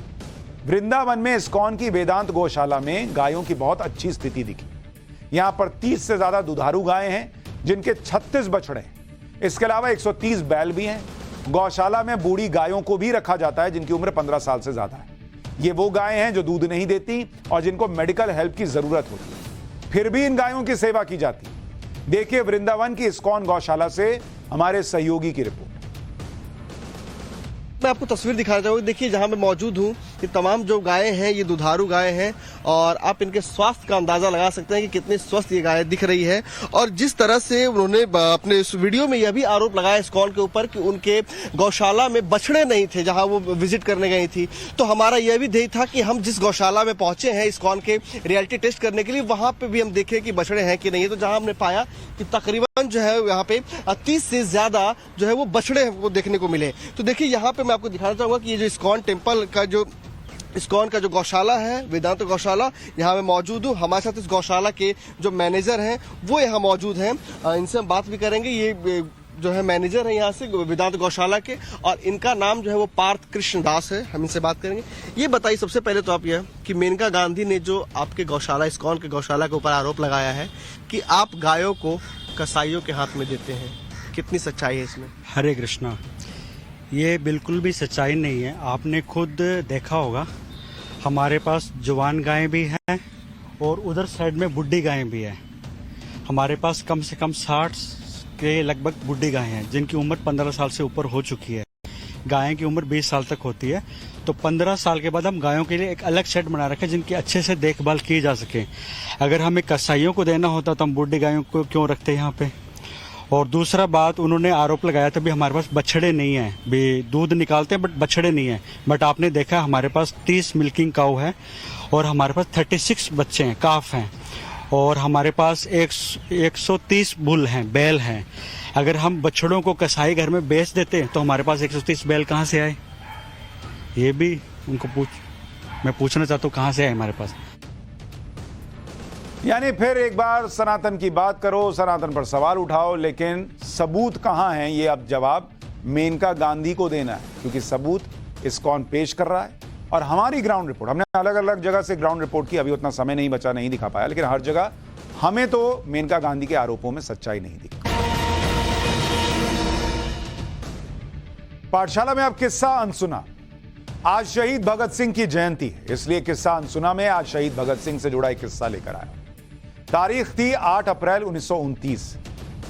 वृंदावन में इस्कॉन की वेदांत गौशाला में गायों की बहुत अच्छी स्थिति दिखी। यहां पर 30 से ज्यादा दुधारू गायें हैं, जिनके 36 बछड़े हैं। इसके अलावा 130 बैल भी हैं। गौशाला में बूढ़ी गायों को भी रखा जाता है जिनकी उम्र 15 साल से ज्यादा है। ये वो गायें हैं जो दूध नहीं देती और जिनको मेडिकल हेल्प की जरूरत होती है, फिर भी इन गायों की सेवा की जाती है। देखिए वृंदावन की इस्कॉन गौशाला से हमारे सहयोगी की रिपोर्ट। मैं आपको तस्वीर दिखाना चाहूँगा। देखिए जहाँ मैं मौजूद हूँ, ये तमाम जो गायें हैं ये दुधारू गायें हैं और आप इनके स्वास्थ्य का अंदाजा लगा सकते हैं कि कितनी स्वस्थ ये गाय दिख रही है। और जिस तरह से उन्होंने अपने इस वीडियो में यह भी आरोप लगाया इस्कॉन के ऊपर कि उनके गौशाला में बछड़े नहीं थे जहां वो विजिट करने गई थी, तो हमारा यह भी ध्येय था कि हम जिस गौशाला में पहुंचे हैं इस्कॉन के रियलिटी टेस्ट करने के लिए, वहां पर भी हम देखें कि बछड़े हैं कि नहीं है। तो जहाँ हमने पाया कि तकरीबन जो है यहाँ पे 30 से ज्यादा जो है वो बछड़े वो देखने को मिले। तो देखिए यहाँ पे मैं आपको दिखाना चाहूंगा कि ये जो इस्कॉन टेम्पल का जो इस्कॉन का जो गौशाला है, वेदांत गौशाला, यहाँ मैं मौजूद हूँ। हमारे साथ इस गौशाला के जो मैनेजर हैं वो यहाँ मौजूद हैं। इनसे हम बात भी करेंगे। ये जो है मैनेजर है यहाँ से वेदांत गौशाला के, और इनका नाम जो है वो पार्थ कृष्ण दास है। हम इनसे बात करेंगे। ये बताइए सबसे पहले तो आप यह कि मेनका गांधी ने जो आपके गौशाला इस्कॉन के गौशाला के ऊपर आरोप लगाया है कि आप गायों को कसाईयों के हाथ में देते हैं, कितनी सच्चाई है इसमें? हरे कृष्णा, ये बिल्कुल भी सच्चाई नहीं है। आपने खुद देखा होगा हमारे पास जवान गायें भी हैं और उधर साइड में बुढ़ी गायें भी हैं। हमारे पास कम से कम 60 के लगभग बुढ़ी गायें हैं जिनकी उम्र 15 साल से ऊपर हो चुकी है। गायें की उम्र 20 साल तक होती है। तो 15 साल के बाद हम गायों के लिए एक अलग शेड बना रखे जिनकी अच्छे से देखभाल की जा सके। अगर हमें कसाईयों को देना होता तो हम बुढ़ी गायों को क्यों रखते यहाँ पे। और दूसरा बात, उन्होंने आरोप लगाया था भी हमारे पास बछड़े नहीं हैं, भी दूध निकालते हैं बट बछड़े नहीं हैं। बट आपने देखा हमारे पास 30 मिल्किंग काऊ है और हमारे पास 36 बच्चे हैं, काफ हैं, और हमारे पास 130 बुल हैं, बैल हैं। अगर हम बछड़ों को कसाई घर में बेच देते तो हमारे पास 130 बैल कहाँ से आए? ये भी उनको मैं पूछना चाहता हूँ कहाँ से आए हमारे पास। यानी फिर एक बार सनातन की बात करो, सनातन पर सवाल उठाओ, लेकिन सबूत कहां हैं ये अब जवाब मेनका गांधी को देना है, क्योंकि सबूत इस्कॉन पेश कर रहा है। और हमारी ग्राउंड रिपोर्ट, हमने अलग अलग जगह से ग्राउंड रिपोर्ट की, अभी उतना समय नहीं बचा, नहीं दिखा पाया, लेकिन हर जगह हमें तो मेनका गांधी के आरोपों में सच्चाई नहीं दिखी। पाठशाला में अब किस्सा अनसुना। आज शहीद भगत सिंह की जयंती है, इसलिए किस्सा अनसुना में आज शहीद भगत सिंह से जुड़ा एक किस्सा लेकर आया। तारीख थी 8 अप्रैल 1929।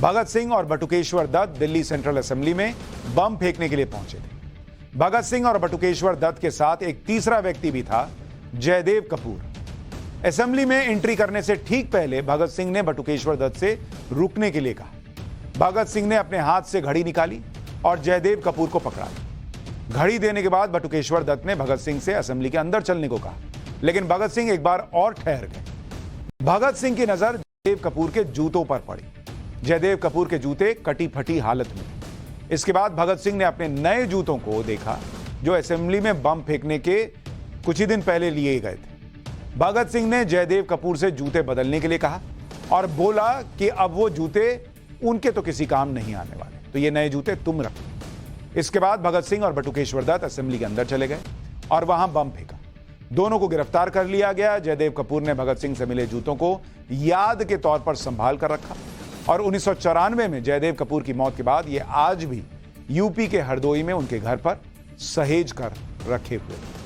भगत सिंह और बटुकेश्वर दत्त दिल्ली सेंट्रल असेंबली में बम फेंकने के लिए पहुंचे थे। भगत सिंह और बटुकेश्वर दत्त के साथ एक तीसरा व्यक्ति भी था, जयदेव कपूर। असेंबली में एंट्री करने से ठीक पहले भगत सिंह ने बटुकेश्वर दत्त से रुकने के लिए कहा। भगत सिंह ने अपने हाथ से घड़ी निकाली और जयदेव कपूर को पकड़ा। घड़ी देने के बाद बटुकेश्वर दत्त ने भगत सिंह से असेंबली के अंदर चलने को कहा, लेकिन भगत सिंह एक बार और ठहर गए। भगत सिंह की नजर जयदेव कपूर के जूतों पर पड़ी। जयदेव कपूर के जूते कटी फटी हालत में। इसके बाद भगत सिंह ने अपने नए जूतों को देखा जो असेंबली में बम फेंकने के कुछ ही दिन पहले लिए गए थे। भगत सिंह ने जयदेव कपूर से जूते बदलने के लिए कहा और बोला कि अब वो जूते उनके तो किसी काम नहीं आने वाले, तो ये नए जूते तुम रखो। इसके बाद भगत सिंह और बटुकेश्वर दत्त असेंबली के अंदर चले गए और वहां बम फेंका। दोनों को गिरफ्तार कर लिया गया। जयदेव कपूर ने भगत सिंह से मिले जूतों को याद के तौर पर संभाल कर रखा और 1994 में जयदेव कपूर की मौत के बाद ये आज भी यूपी के हरदोई में उनके घर पर सहेज कर रखे हुए।